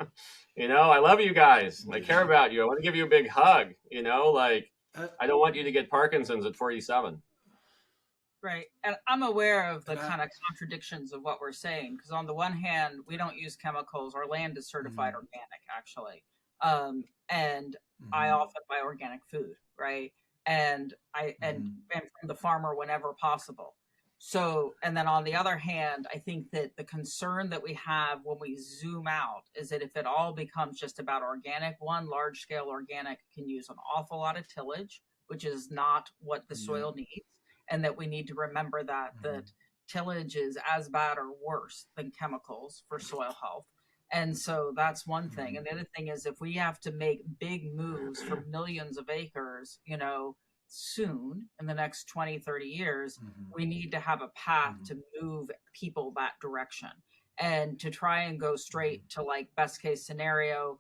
I love you guys. I care about you. I want to give you a big hug. I don't want you to get Parkinson's at 47. Right. And I'm aware of the kind of contradictions of what we're saying, because on the one hand, we don't use chemicals. Our land is certified organic, actually. And I often buy organic food, right? And and from the farmer whenever possible. So, and then on the other hand, I think that the concern that we have when we zoom out is that if it all becomes just about organic, large scale organic can use an awful lot of tillage, which is not what the soil needs. And that we need to remember that tillage is as bad or worse than chemicals for soil health. And so that's one thing. And the other thing is, if we have to make big moves for millions of acres, soon in the next 20, 30 years, we need to have a path to move people that direction. And to try and go straight to like best case scenario,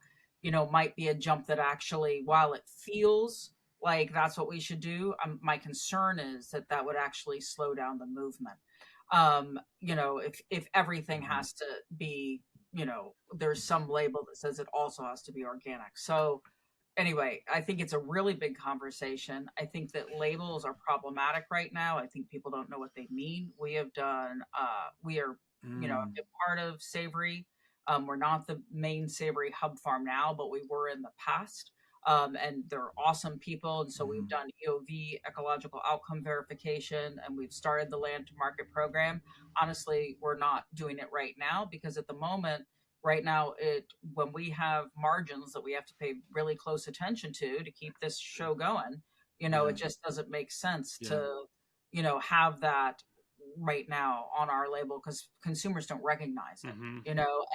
might be a jump that actually, while it feels like that's what we should do, my concern is that would actually slow down the movement. If everything has to be, there's some label that says it also has to be organic. So anyway, I think it's a really big conversation. I think that labels are problematic right now. I think people don't know what they mean. We are, a part of Savory. We're not the main Savory hub farm now, but we were in the past. And they're awesome people. And so we've done EOV, ecological outcome verification, and we've started the land to market program. Honestly, we're not doing it right now because at the moment, right now, when we have margins that we have to pay really close attention to keep this show going, it just doesn't make sense to, have that right now on our label because consumers don't recognize it,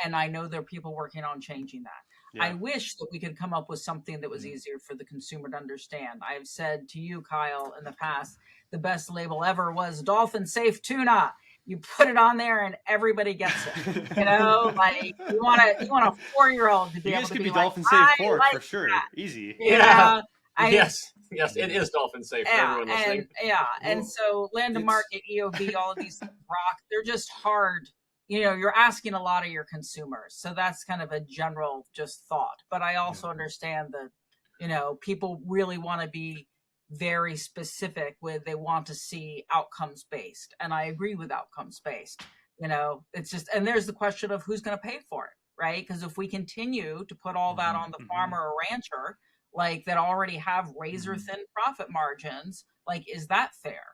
and I know there are people working on changing that. Yeah. I wish that we could come up with something that was easier for the consumer to understand. I've said to you, Kyle, in the past, the best label ever was Dolphin Safe Tuna. You put it on there and everybody gets it. Like you want a 4-year-old to be able to be Dolphin like, Safe Pork like for sure. that. Easy. Yeah. Yes, it is Dolphin Safe for everyone listening. And so land to market, EOV, all of these rock, they're just hard. You're asking a lot of your consumers. So that's kind of a general just thought. But I also understand that, people really want to be very specific with, they want to see outcomes based. And I agree with outcomes based. It's just, and there's the question of who's going to pay for it, right? Because if we continue to put all that on the farmer or rancher, like that already have razor thin profit margins, like, is that fair?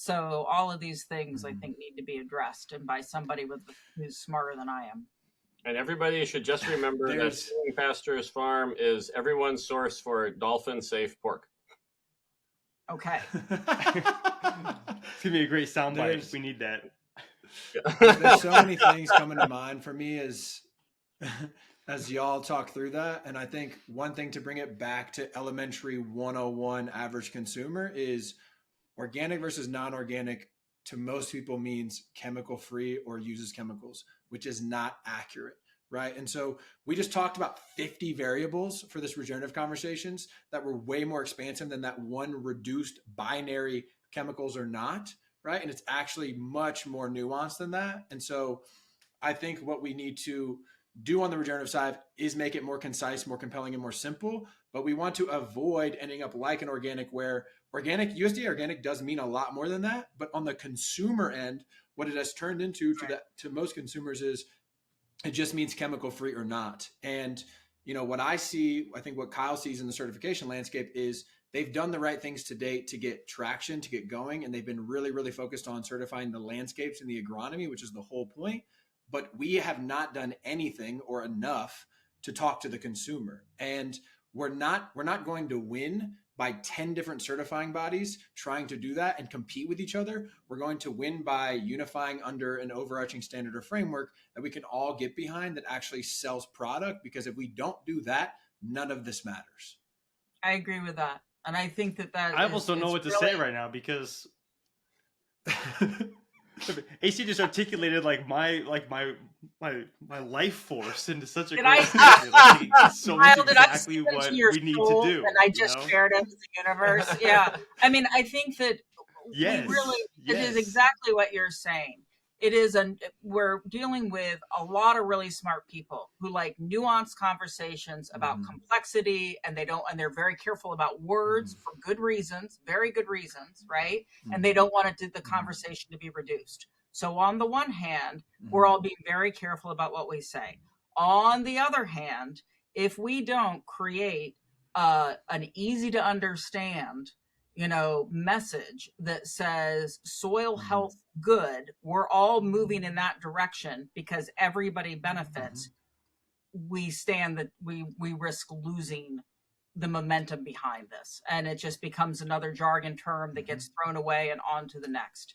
So all of these things I think need to be addressed, and by somebody who's smarter than I am. And everybody should just remember that Singing Pastures Farm is everyone's source for dolphin-safe pork. Okay. It's gonna be a great soundbite. We need that. There's so many things coming to mind for me as y'all talk through that. And I think one thing to bring it back to elementary 101 average consumer is organic versus non-organic to most people means chemical free or uses chemicals, which is not accurate, right? And so we just talked about 50 variables for this regenerative conversations that were way more expansive than that one reduced binary chemicals or not, right? And it's actually much more nuanced than that. And so I think what we need to do on the regenerative side is make it more concise, more compelling, and more simple. But we want to avoid ending up like an organic, where organic, USDA organic does mean a lot more than that. But on the consumer end, what it has turned into to most consumers is it just means chemical free or not. And, you know, what I see, I think what Kyle sees in the certification landscape is they've done the right things to date to get traction, to get going. And they've been really, really focused on certifying the landscapes and the agronomy, which is the whole point. But we have not done anything or enough to talk to the consumer. And we're not going to win by 10 different certifying bodies trying to do that and compete with each other. We're going to win by unifying under an overarching standard or framework that we can all get behind that actually sells product. Because if we don't do that, none of this matters. I agree with that. And I think that I almost don't know what to say right now, because AC just articulated like my life force into such a great statement. So much exactly what we need to do. And I just shared it with the universe. Yeah. I mean, I think that it is exactly what you're saying. It is we're dealing with a lot of really smart people who like nuanced conversations about complexity, and they're very careful about words for good reasons, very good reasons, right? And they don't want the conversation to be reduced. So on the one hand, we're all being very careful about what we say. On the other hand, if we don't create an easy to understand, message that says soil health good, we're all moving in that direction because everybody benefits. We risk losing the momentum behind this, and it just becomes another jargon term that gets thrown away and on to the next.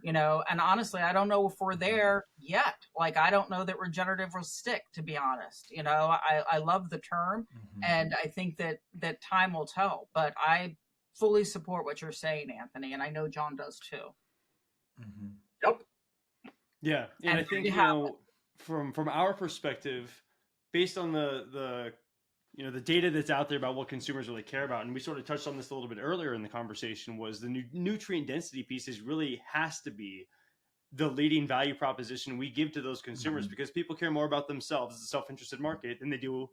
And honestly, I don't know if we're there yet. Like, I don't know that regenerative will stick, to be honest. I love the term, and I think that time will tell, but I fully support what you're saying, Anthony, and I know John does too. Yep. Yeah, and I think from our perspective, based on the data that's out there about what consumers really care about, and we sort of touched on this a little bit earlier in the conversation, was the nutrient density pieces really has to be the leading value proposition we give to those consumers, because people care more about themselves as a self-interested market than they do,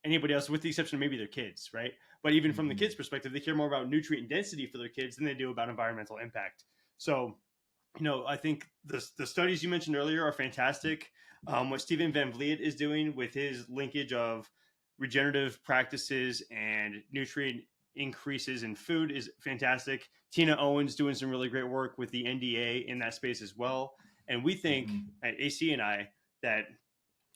anybody else, with the exception of maybe their kids, right? But even from the kids' perspective, they care more about nutrient density for their kids than they do about environmental impact. So, I think the studies you mentioned earlier are fantastic. What Stephen Van Vliet is doing with his linkage of regenerative practices and nutrient increases in food is fantastic. Tina Owens doing some really great work with the NDA in that space as well. And we think at AC and I that,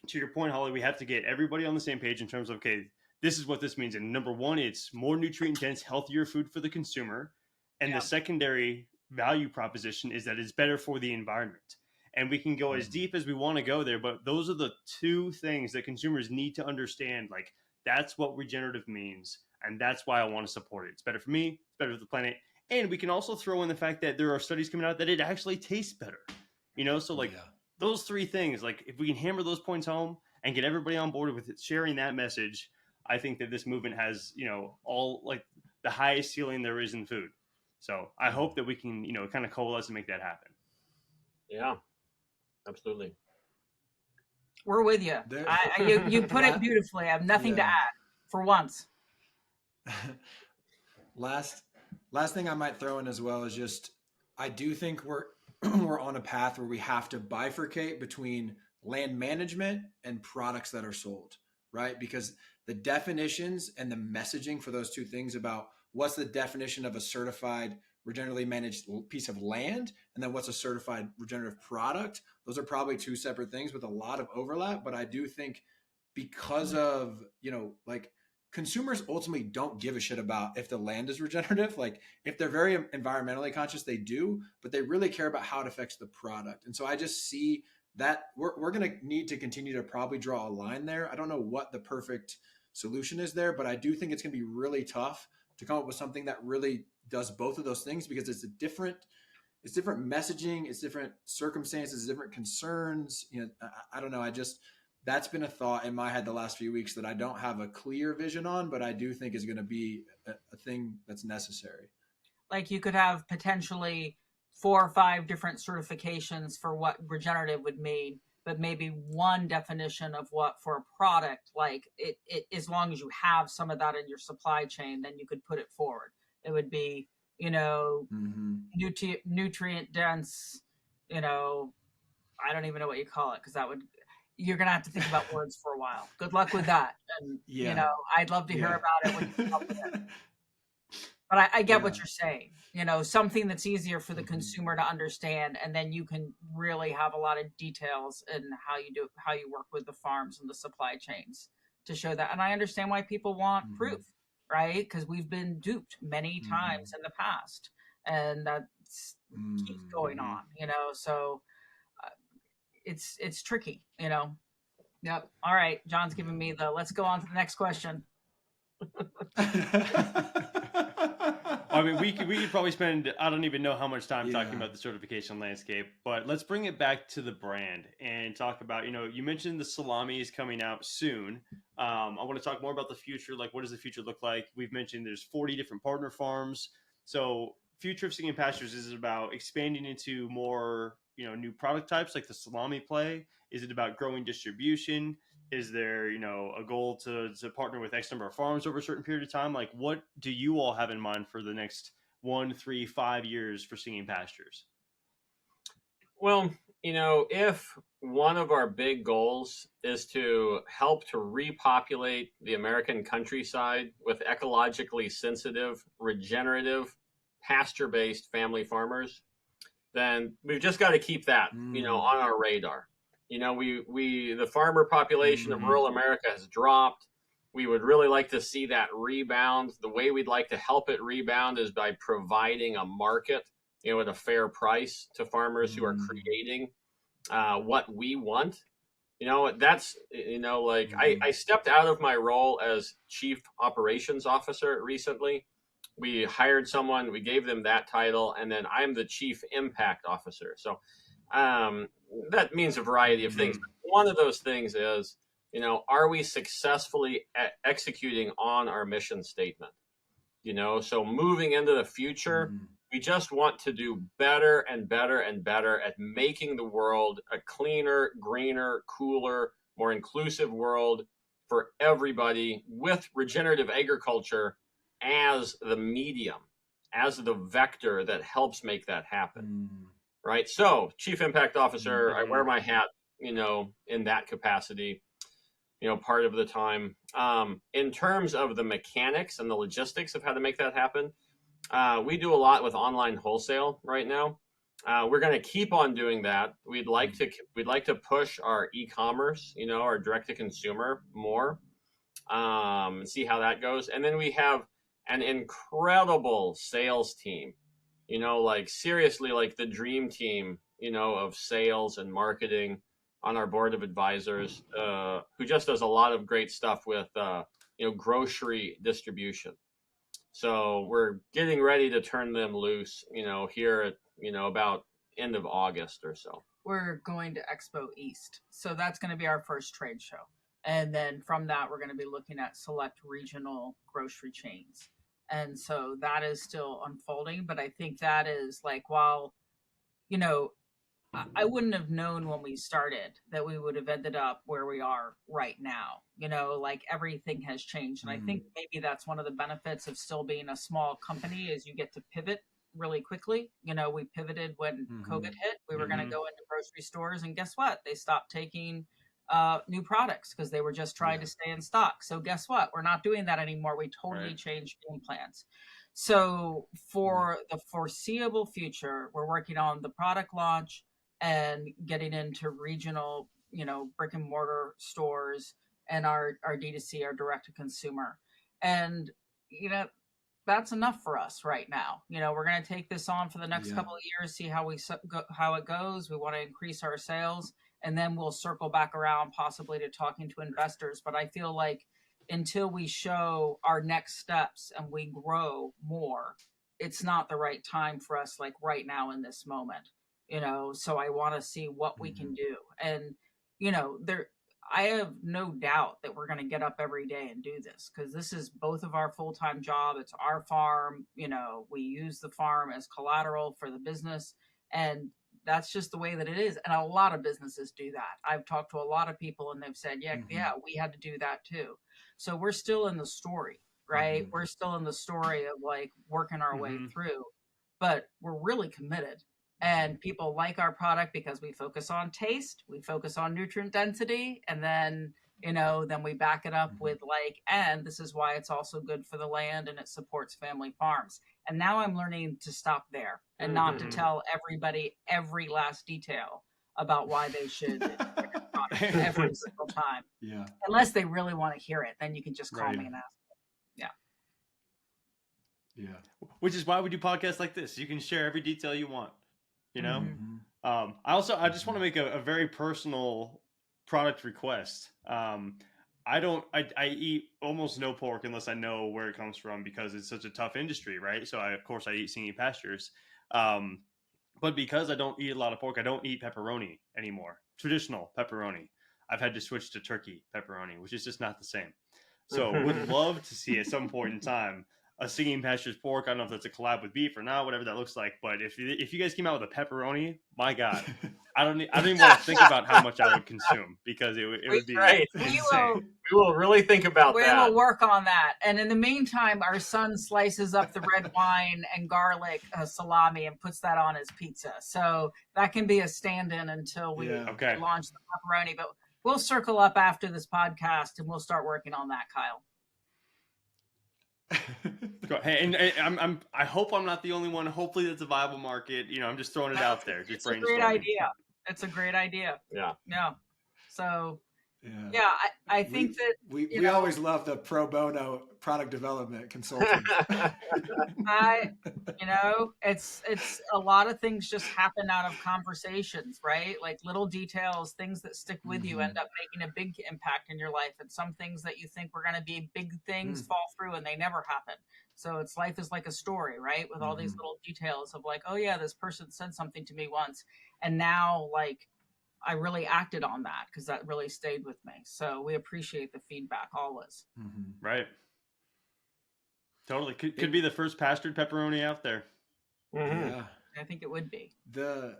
to your point, Holly, we have to get everybody on the same page in terms of, okay, this is what this means. And number one, it's more nutrient dense, healthier food for the consumer. And the secondary value proposition is that it's better for the environment. And we can go as deep as we want to go there, but those are the two things that consumers need to understand. Like, that's what regenerative means, and that's why I want to support it. It's better for me, it's better for the planet, and we can also throw in the fact that there are studies coming out that it actually tastes better. So those three things, like, if we can hammer those points home and get everybody on board with it, sharing that message, I think that this movement has, all like the highest ceiling there is in food. So I hope that we can, kind of coalesce and make that happen. Yeah. Absolutely. We're with you. You put it beautifully. I have nothing to add for once. Last thing I might throw in as well is just, I do think we're on a path where we have to bifurcate between land management and products that are sold, right? Because the definitions and the messaging for those two things about what's the definition of a certified regeneratively managed piece of land and then what's a certified regenerative product. Those are probably two separate things with a lot of overlap. But I do think because of, like consumers ultimately don't give a shit about if the land is regenerative. Like if they're very environmentally conscious, they do, but they really care about how it affects the product. And so I just see that we're going to need to continue to probably draw a line there. I don't know what the perfect solution is there, but I do think it's going to be really tough to come up with something that really does both of those things, because it's different messaging, it's different circumstances, different concerns. I don't know. That's been a thought in my head the last few weeks that I don't have a clear vision on, but I do think is going to be a thing that's necessary. Like you could have potentially 4 or 5 different certifications for what regenerative would mean, but maybe one definition of what for a product, like it as long as you have some of that in your supply chain, then you could put it forward. It would be, nutrient dense, I don't even know what you call it, because you're going to have to think about words for a while. Good luck with that. And, I'd love to hear about it when you come up with it. But I get what you're saying, something that's easier for the consumer to understand. And then you can really have a lot of details in how you work with the farms and the supply chains to show that. And I understand why people want proof, right? Because we've been duped many times in the past, and that keeps going on, so it's tricky, Yep. All right. John's giving me let's go on to the next question. I mean, we could probably spend, I don't even know how much time talking about the certification landscape, but let's bring it back to the brand and talk about, you mentioned the salami is coming out soon. I want to talk more about the future. Like, what does the future look like? We've mentioned there's 40 different partner farms. So future of Singing Pastures is about expanding into more, new product types like the salami play. Is it about growing distribution? Is there, a goal to partner with X number of farms over a certain period of time? Like, what do you all have in mind for the next 1, 3, 5 years for Singing Pastures? Well, if one of our big goals is to help to repopulate the American countryside with ecologically sensitive, regenerative, pasture-based family farmers, then we've just got to keep that, on our radar. The farmer population of rural America has dropped. We would really like to see that rebound. The way we'd like to help it rebound is by providing a market, at a fair price to farmers who are creating what we want. That's, I stepped out of my role as chief operations officer recently. We hired someone, we gave them that title, and then I'm the chief impact officer. So that means a variety of things. One of those things is, are we successfully executing on our mission statement? So moving into the future, we just want to do better and better and better at making the world a cleaner, greener, cooler, more inclusive world for everybody, with regenerative agriculture as the medium, as the vector that helps make that happen. Right. So chief impact officer, I wear my hat, in that capacity, part of the time. In terms of the mechanics and the logistics of how to make that happen, we do a lot with online wholesale right now. We're going to keep on doing that. We'd like to push our e-commerce, our direct to consumer more, and see how that goes. And then we have an incredible sales team, seriously, like the dream team, of sales and marketing on our board of advisors, who just does a lot of great stuff with, grocery distribution. So we're getting ready to turn them loose, here at, about end of August or so. We're going to Expo East. So that's going to be our first trade show. And then from that, we're going to be looking at select regional grocery chains. And so that is still unfolding. But I think that is like, while, I wouldn't have known when we started that we would have ended up where we are right now. Like everything has changed. And I think maybe that's one of the benefits of still being a small company, is you get to pivot really quickly. We pivoted when COVID hit. We were going to go into grocery stores, and guess what? They stopped taking new products because they were just trying to stay in stock. So guess what? We're not doing that anymore. We totally changed game plans. So for the foreseeable future, we're working on the product launch and getting into regional, brick and mortar stores and our D2C, our direct to consumer. And, that's enough for us right now. We're going to take this on for the next couple of years, see how how it goes. We want to increase our sales, and then we'll circle back around possibly to talking to investors. But I feel like until we show our next steps and we grow more, it's not the right time for us, like right now in this moment. So I want to see what we can do. And, I have no doubt that we're going to get up every day and do this, because this is both of our full-time job. It's our farm. We use the farm as collateral for the business, and that's just the way that it is. And a lot of businesses do that. I've talked to a lot of people and they've said, yeah, we had to do that too. So we're still in the story, right? We're still in the story of like working our way through, but we're really committed. And people like our product because we focus on taste, we focus on nutrient density, and then, then we back it up with and this is why it's also good for the land and it supports family farms. And now I'm learning to stop there and not to tell everybody every last detail about why they should every single time. Yeah. Unless they really want to hear it, then you can just call me and ask. Yeah. Which is why we do podcasts like this. You can share every detail you want. I just want to make a very personal product request. I eat almost no pork unless I know where it comes from, because it's such a tough industry, right? So I eat Singing Pastures. But because I don't eat a lot of pork, I don't eat pepperoni anymore. Traditional pepperoni. I've had to switch to turkey pepperoni, which is just not the same. So would love to see at some point in time a Singing Pastures pork. I don't know if that's a collab with beef or not, whatever that looks like. But if you guys came out with a pepperoni, my God, I don't even want to think about how much I would consume, because it would be great. insane. We will really think about that. We will work on that. And in the meantime, our son slices up the red wine and garlic salami and puts that on his pizza. So that can be a stand-in until we launch the pepperoni. But we'll circle up after this podcast and we'll start working on that, Kyle. Hey, and I hope I'm not the only one. Hopefully that's a viable market. I'm just throwing it out there. Just it's a great idea. It's a great idea. Yeah. So I think that we always love the pro bono product development consulting. It's a lot of things just happen out of conversations, right? Like little details, things that stick with you end up making a big impact in your life. And some things that you think were going to be big things fall through and they never happen. So life is like a story, right? With all these little details of like, oh yeah, this person said something to me once, and now I really acted on that because that really stayed with me. So we appreciate the feedback always. Right. Totally. Could be the first pastured pepperoni out there. Yeah. I think it would be. The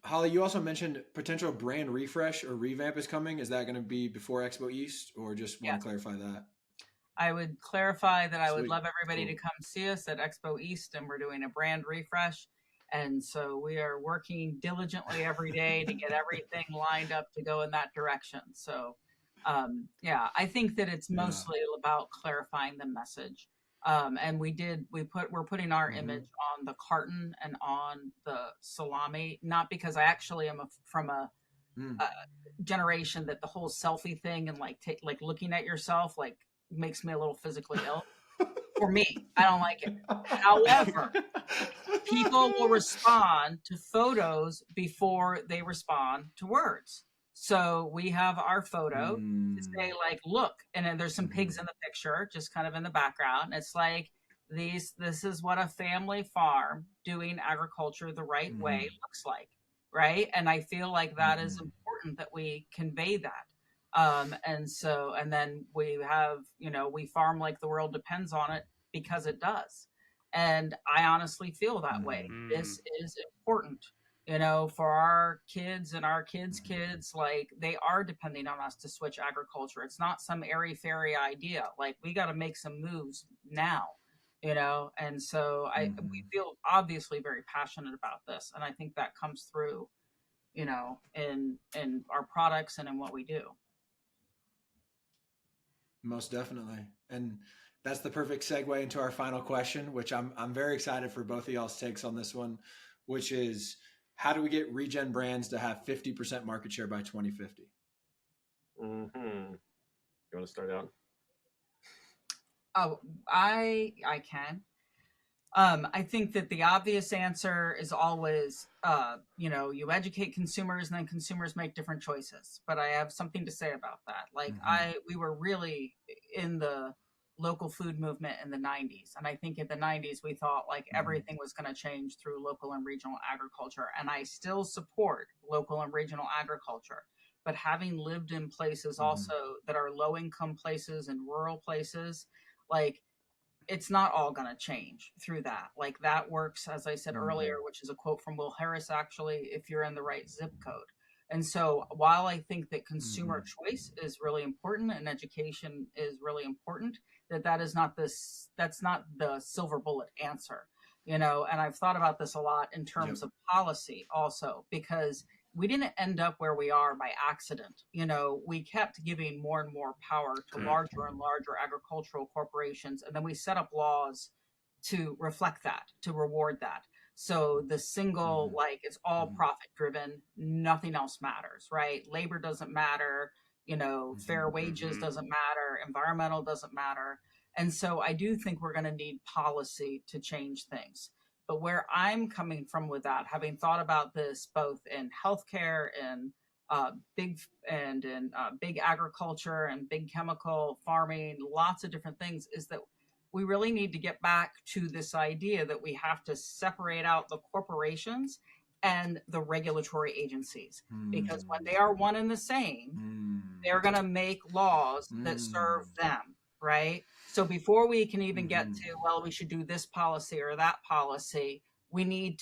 Holly, you also mentioned potential brand refresh or revamp is coming. Is that going to be before Expo East, or just want to clarify that? I would clarify that I would love everybody to come see us at Expo East, and we're doing a brand refresh. And so we are working diligently every day to get everything lined up to go in that direction. So, I think that it's mostly about clarifying the message. And we're putting our image on the carton and on the salami, not because I actually am from a generation that the whole selfie thing and like looking at yourself makes me a little physically ill. For me, I don't like it. However, people will respond to photos before they respond to words. So we have our photo to say look, and then there's some pigs in the picture, just kind of in the background. It's like this is what a family farm doing agriculture the right way looks like, right? And I feel like that is important that we convey that. And then we have, we farm like the world depends on it because it does. And I honestly feel that way. This is important, for our kids and our kids' kids, they are depending on us to switch agriculture. It's not some airy fairy idea. We got to make some moves now, and so we feel obviously very passionate about this. And I think that comes through, in our products and in what we do. Most definitely. And That's the perfect segue into our final question, which I'm very excited for both of y'all's takes on this one, which is, how do we get regen brands to have 50% market share by 2050? Mm-hmm. You want to start out? Oh, I can. I think that the obvious answer is always, you educate consumers and then consumers make different choices. But I have something to say about that. Like we were really in the local food movement in the 90s. And I think in the 90s, we thought like everything was going to change through local and regional agriculture. And I still support local and regional agriculture. But having lived in places also that are low income places and rural places, like, it's not all going to change through that. Like that works, as I said earlier, which is a quote from Will Harris, actually, if you're in the right zip code. And so while I think that consumer choice is really important and education is really important, that's not the silver bullet answer, and I've thought about this a lot in terms of policy also, because we didn't end up where we are by accident. We kept giving more and more power to larger and larger agricultural corporations. And then we set up laws to reflect that, to reward that. So the single, it's all profit driven, nothing else matters, right? Labor doesn't matter, fair wages doesn't matter, environmental doesn't matter. And so I do think we're going to need policy to change things. But where I'm coming from with that, having thought about this both in healthcare and big agriculture and big chemical farming, lots of different things, is that we really need to get back to this idea that we have to separate out the corporations and the regulatory agencies, because when they are one and the same, they're going to make laws that serve them, right? So before we can even get to, well, we should do this policy or that policy, we need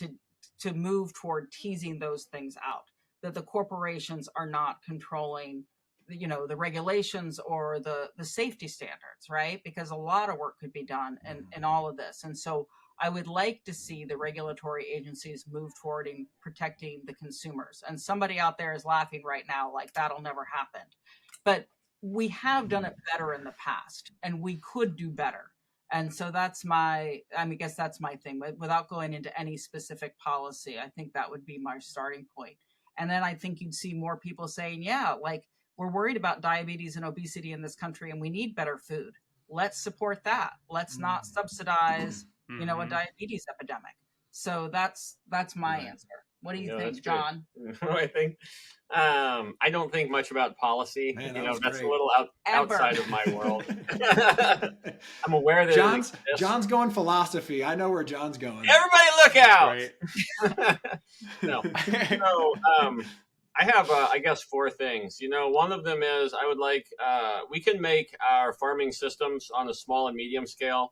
to move toward teasing those things out, that the corporations are not controlling, the regulations or the safety standards, right? Because a lot of work could be done in all of this. And so I would like to see the regulatory agencies move toward in protecting the consumers. And somebody out there is laughing right now, like that'll never happen. But we have done it better in the past, and we could do better. And so that's I guess that's my thing. But without going into any specific policy, I think that would be my starting point. And then I think you'd see more people saying, yeah, like, we're worried about diabetes and obesity in this country, and we need better food. Let's support that. Let's not subsidize, a diabetes epidemic. So that's my answer. What do you think, John? What do I think? I don't think much about policy. Man, that's great. A little outside of my world. I'm aware that John's going philosophy. I know where John's going. Everybody look out! No. So I have, I guess, 4 things. One of them is I would like, we can make our farming systems on a small and medium scale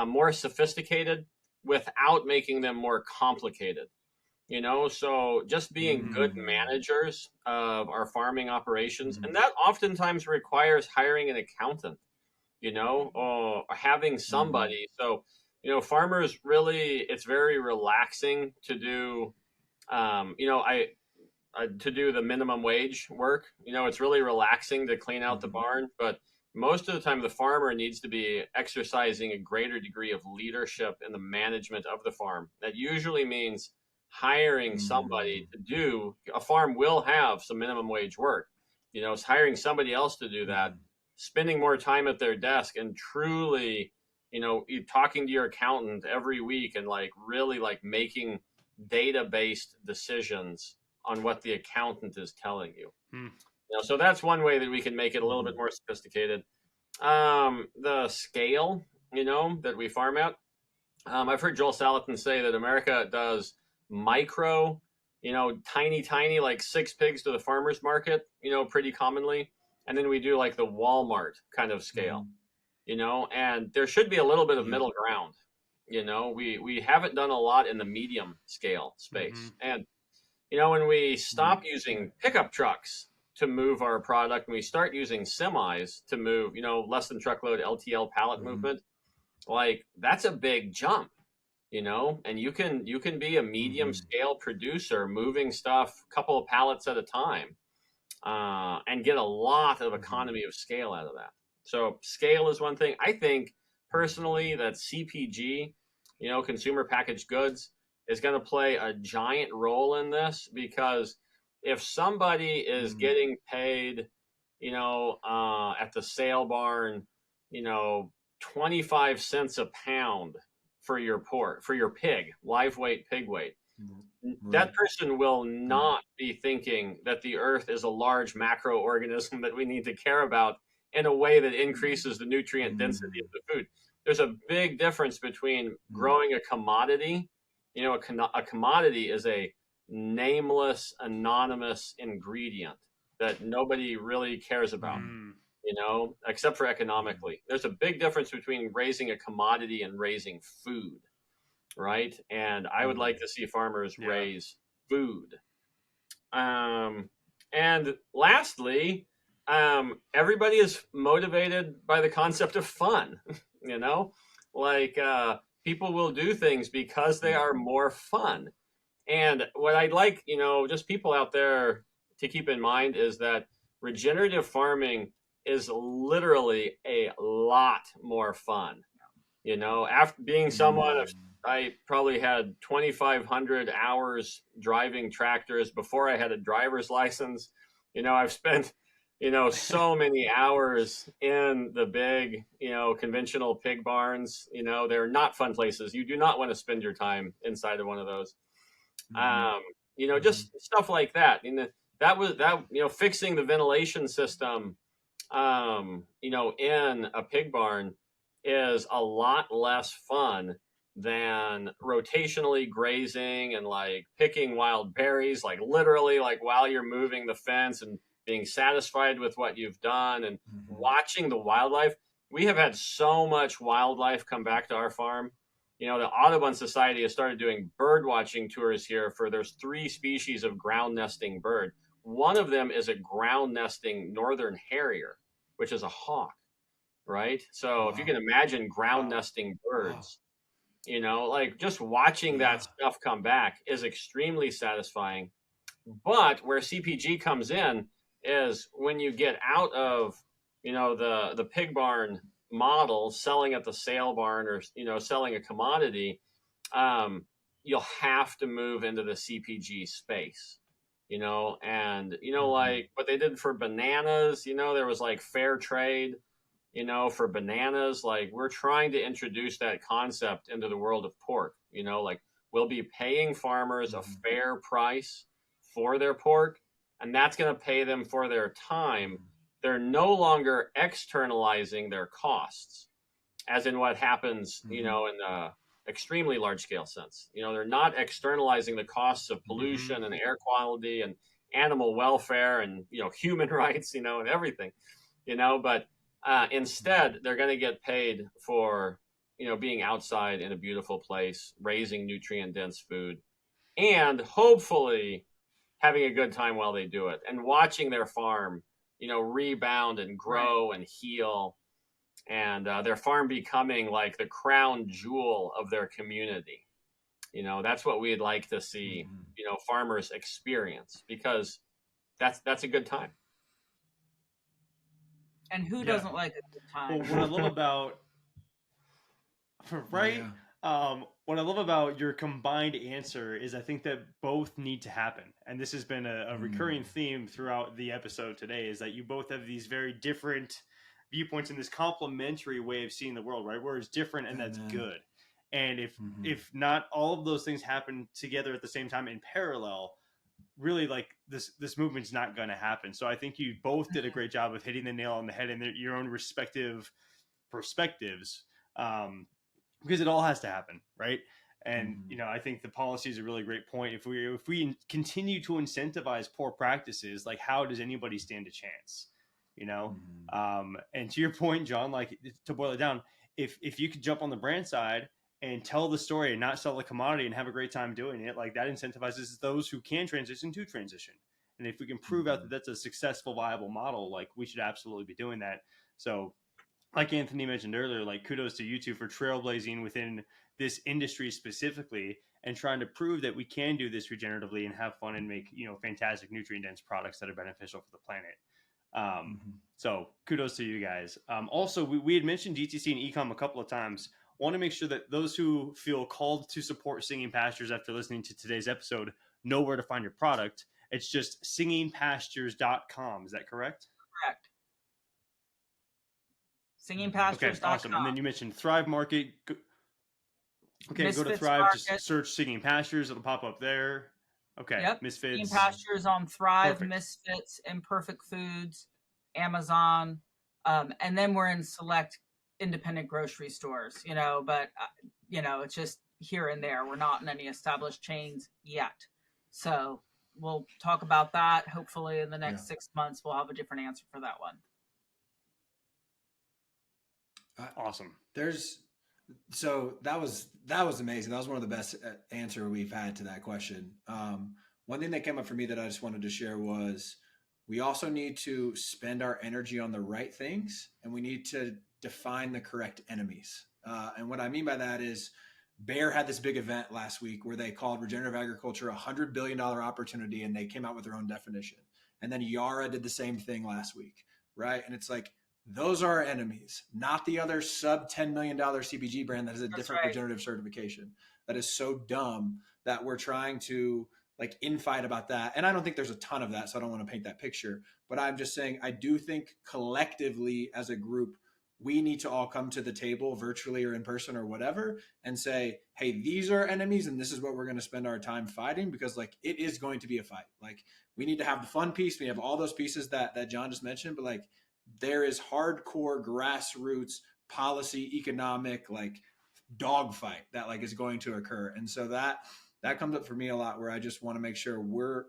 more sophisticated without making them more complicated. So just being good managers of our farming operations, and that oftentimes requires hiring an accountant, or having somebody. So, farmers really, it's very relaxing to do, to do the minimum wage work. It's really relaxing to clean out the barn, but most of the time the farmer needs to be exercising a greater degree of leadership in the management of the farm. That usually means hiring somebody to do, a farm will have some minimum wage work. It's hiring somebody else to do that, spending more time at their desk, and truly, talking to your accountant every week and really making data-based decisions on what the accountant is telling you. So that's one way that we can make it a little bit more sophisticated. The scale, that we farm at. I've heard Joel Salatin say that America does micro, tiny, like 6 pigs to the farmer's market, pretty commonly. And then we do like the Walmart kind of scale, and there should be a little bit of middle ground. We haven't done a lot in the medium scale space. And, when we stop using pickup trucks to move our product, and we start using semis to move, less than truckload LTL pallet movement, that's a big jump. And you can be a medium scale producer moving stuff a couple of pallets at a time, and get a lot of economy of scale out of that. So scale is one thing. I think personally that CPG, consumer packaged goods, is going to play a giant role in this, because if somebody is getting paid, at the sale barn, 25 cents a pound for your pork, for your pig, live weight, pig weight, that person will not be thinking that the earth is a large macroorganism that we need to care about in a way that increases the nutrient density of the food. There's a big difference between growing a commodity. A commodity is a nameless, anonymous ingredient that nobody really cares about, except for economically. There's a big difference between raising a commodity and raising food, right? And I would like to see farmers raise food. And lastly, everybody is motivated by the concept of fun, people will do things because they are more fun. And what I'd like, just people out there to keep in mind is that regenerative farming is literally a lot more fun. After being someone of, I probably had 2,500 hours driving tractors before I had a driver's license. I've spent, so many hours in the big, conventional pig barns. They're not fun places. You do not want to spend your time inside of one of those. Just stuff like that. Fixing the ventilation system, in a pig barn is a lot less fun than rotationally grazing and like picking wild berries, like literally like while you're moving the fence, and being satisfied with what you've done and watching the wildlife. We have had so much wildlife come back to our farm. The Audubon Society has started doing bird watching tours here there's 3 species of ground nesting bird. One of them is a ground nesting northern harrier, which is a hawk, right? So if you can imagine ground nesting birds, just watching that stuff come back is extremely satisfying. But where CPG comes in is when you get out of, the pig barn model, selling at the sale barn, or, selling a commodity, you'll have to move into the CPG space, like what they did for bananas, there was like fair trade, for bananas. Like, we're trying to introduce that concept into the world of pork. Like, we'll be paying farmers a fair price for their pork, and that's going to pay them for their time. They're no longer externalizing their costs, as in what happens, in the extremely large scale sense. They're not externalizing the costs of pollution and air quality and animal welfare and, human rights, and everything, but instead they're going to get paid for, being outside in a beautiful place, raising nutrient dense food, and hopefully having a good time while they do it, and watching their farm, rebound and grow and heal, and their farm becoming like the crown jewel of their community. That's what we'd like to see, farmers experience, because that's a good time. And who doesn't like a good time? Well, what I love about what I love about your combined answer is I think that both need to happen. And this has been a recurring theme throughout the episode today, is that you both have these very different viewpoints in this complementary way of seeing the world, right? Where it's different and that's good. And if not all of those things happen together at the same time in parallel, really, like, this movement's not going to happen. So I think you both did a great job of hitting the nail on the head in your own respective perspectives, because it all has to happen, right? And I think the policy is a really great point. If we continue to incentivize poor practices, like, how does anybody stand a chance? And to your point, John, like, to boil it down, if you could jump on the brand side and tell the story and not sell the commodity and have a great time doing it, like, that incentivizes those who can transition to transition. And if we can prove out that that's a successful, viable model, like, we should absolutely be doing that. So, like Anthony mentioned earlier, like, kudos to you two for trailblazing within this industry specifically and trying to prove that we can do this regeneratively and have fun and make, fantastic nutrient dense products that are beneficial for the planet. So kudos to you guys. Also, we had mentioned DTC and e-com a couple of times. Want to make sure that those who feel called to support Singing Pastures after listening to today's episode know where to find your product. It's just singingpastures.com. Is that correct? Correct. Singingpastures.com. Okay, awesome. And then you mentioned Thrive Market. Okay, Misfits go to Thrive, Market. just search Singing Pastures. It'll pop up there. Okay, Yep. Misfits. Singing Pastures on Thrive, Perfect. Misfits, Imperfect Foods, Amazon, and then we're in select independent grocery stores, but it's just here and there. We're not in any established chains yet. So we'll talk about that. Hopefully in the next 6 months, we'll have a different answer for that one. Awesome. So that was amazing. That was one of the best answer we've had to that question. One thing that came up for me that I just wanted to share was we also need to spend our energy on the right things, and we need to define the correct enemies. And what I mean by that is Bayer had this big event last week where they called regenerative agriculture $100 billion opportunity, and they came out with their own definition. And then Yara did the same thing last week, right? And it's like, those are our enemies, not the other sub $10 million CPG brand that has a different regenerative certification. That is so dumb that we're trying to infight about that. And I don't think there's a ton of that, so I don't want to paint that picture. But I'm just saying, I do think collectively as a group, we need to all come to the table virtually or in person or whatever and say, hey, these are enemies and this is what we're going to spend our time fighting, because it is going to be a fight. We need to have the fun piece. We have all those pieces that John just mentioned, but there is hardcore grassroots policy, economic, dogfight that is going to occur. And so that comes up for me a lot, where I just want to make sure we're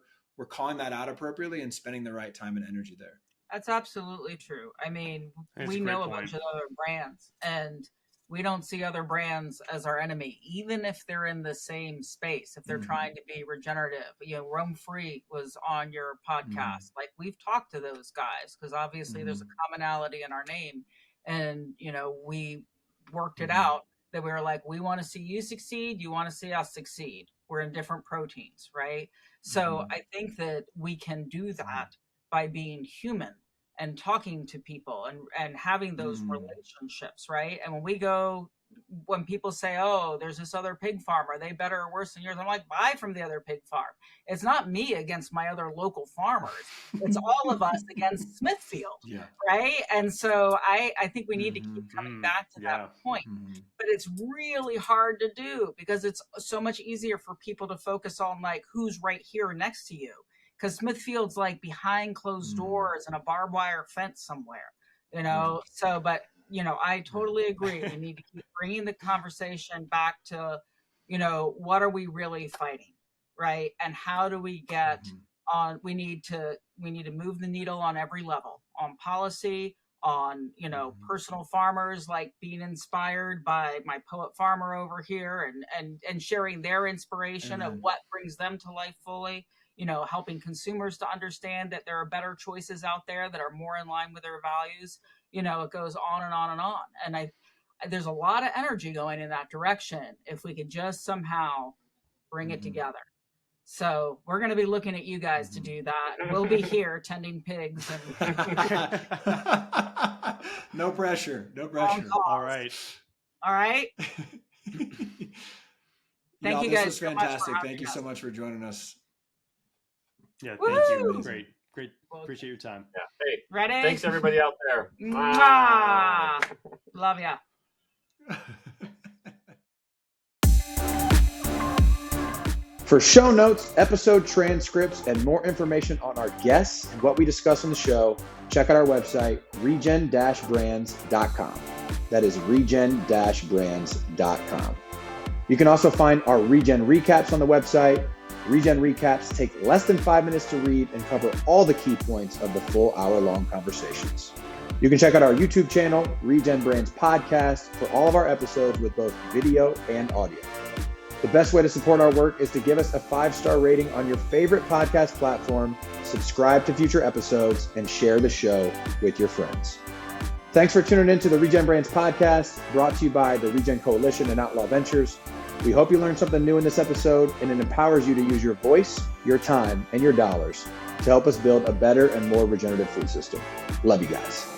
calling that out appropriately and spending the right time and energy there. That's absolutely true. I mean, we know a bunch of other brands, and we don't see other brands as our enemy, even if they're in the same space, if they're trying to be regenerative. Roam Free was on your podcast. We've talked to those guys because obviously there's a commonality in our name. And, we worked it out that we were like, we want to see you succeed. You want to see us succeed. We're in different proteins, right? So I think that we can do that by being human and talking to people and having those relationships, right? And when people say, oh, there's this other pig farm, are they better or worse than yours? I'm like, buy from the other pig farm. It's not me against my other local farmers. It's all of us against Smithfield, right? And so I think we need to keep coming back to that point. But it's really hard to do because it's so much easier for people to focus on who's right here next to you. Because Smithfield's behind closed doors and a barbed wire fence somewhere, So, but, I totally agree. We need to keep bringing the conversation back to, what are we really fighting, right? And how do we get on? We need to move the needle on every level, on policy, on, personal farmers, being inspired by my poet farmer over here and sharing their inspiration of what brings them to life fully. Helping consumers to understand that there are better choices out there that are more in line with their values. It goes on and on and on. And there's a lot of energy going in that direction if we could just somehow bring it together. So we're going to be looking at you guys to do that. We'll be here tending pigs. No pressure. All right. Thank you guys. This was fantastic. Thank you so much for joining us. Yeah, thank you. Great. Appreciate your time. Yeah. Hey, ready? Thanks everybody out there. Mwah. Love ya. For show notes, episode transcripts, and more information on our guests and what we discuss on the show, check out our website, regen-brands.com. That is regen-brands.com. You can also find our Regen recaps on the website. Regen recaps take less than 5 minutes to read and cover all the key points of the full hour-long conversations. You can check out our YouTube channel, Regen Brands Podcast, for all of our episodes with both video and audio. The best way to support our work is to give us a 5-star rating on your favorite podcast platform, subscribe to future episodes, and share the show with your friends. Thanks for tuning in to the Regen Brands Podcast, brought to you by the Regen Coalition and Outlaw Ventures. We hope you learned something new in this episode, and it empowers you to use your voice, your time, and your dollars to help us build a better and more regenerative food system. Love you guys.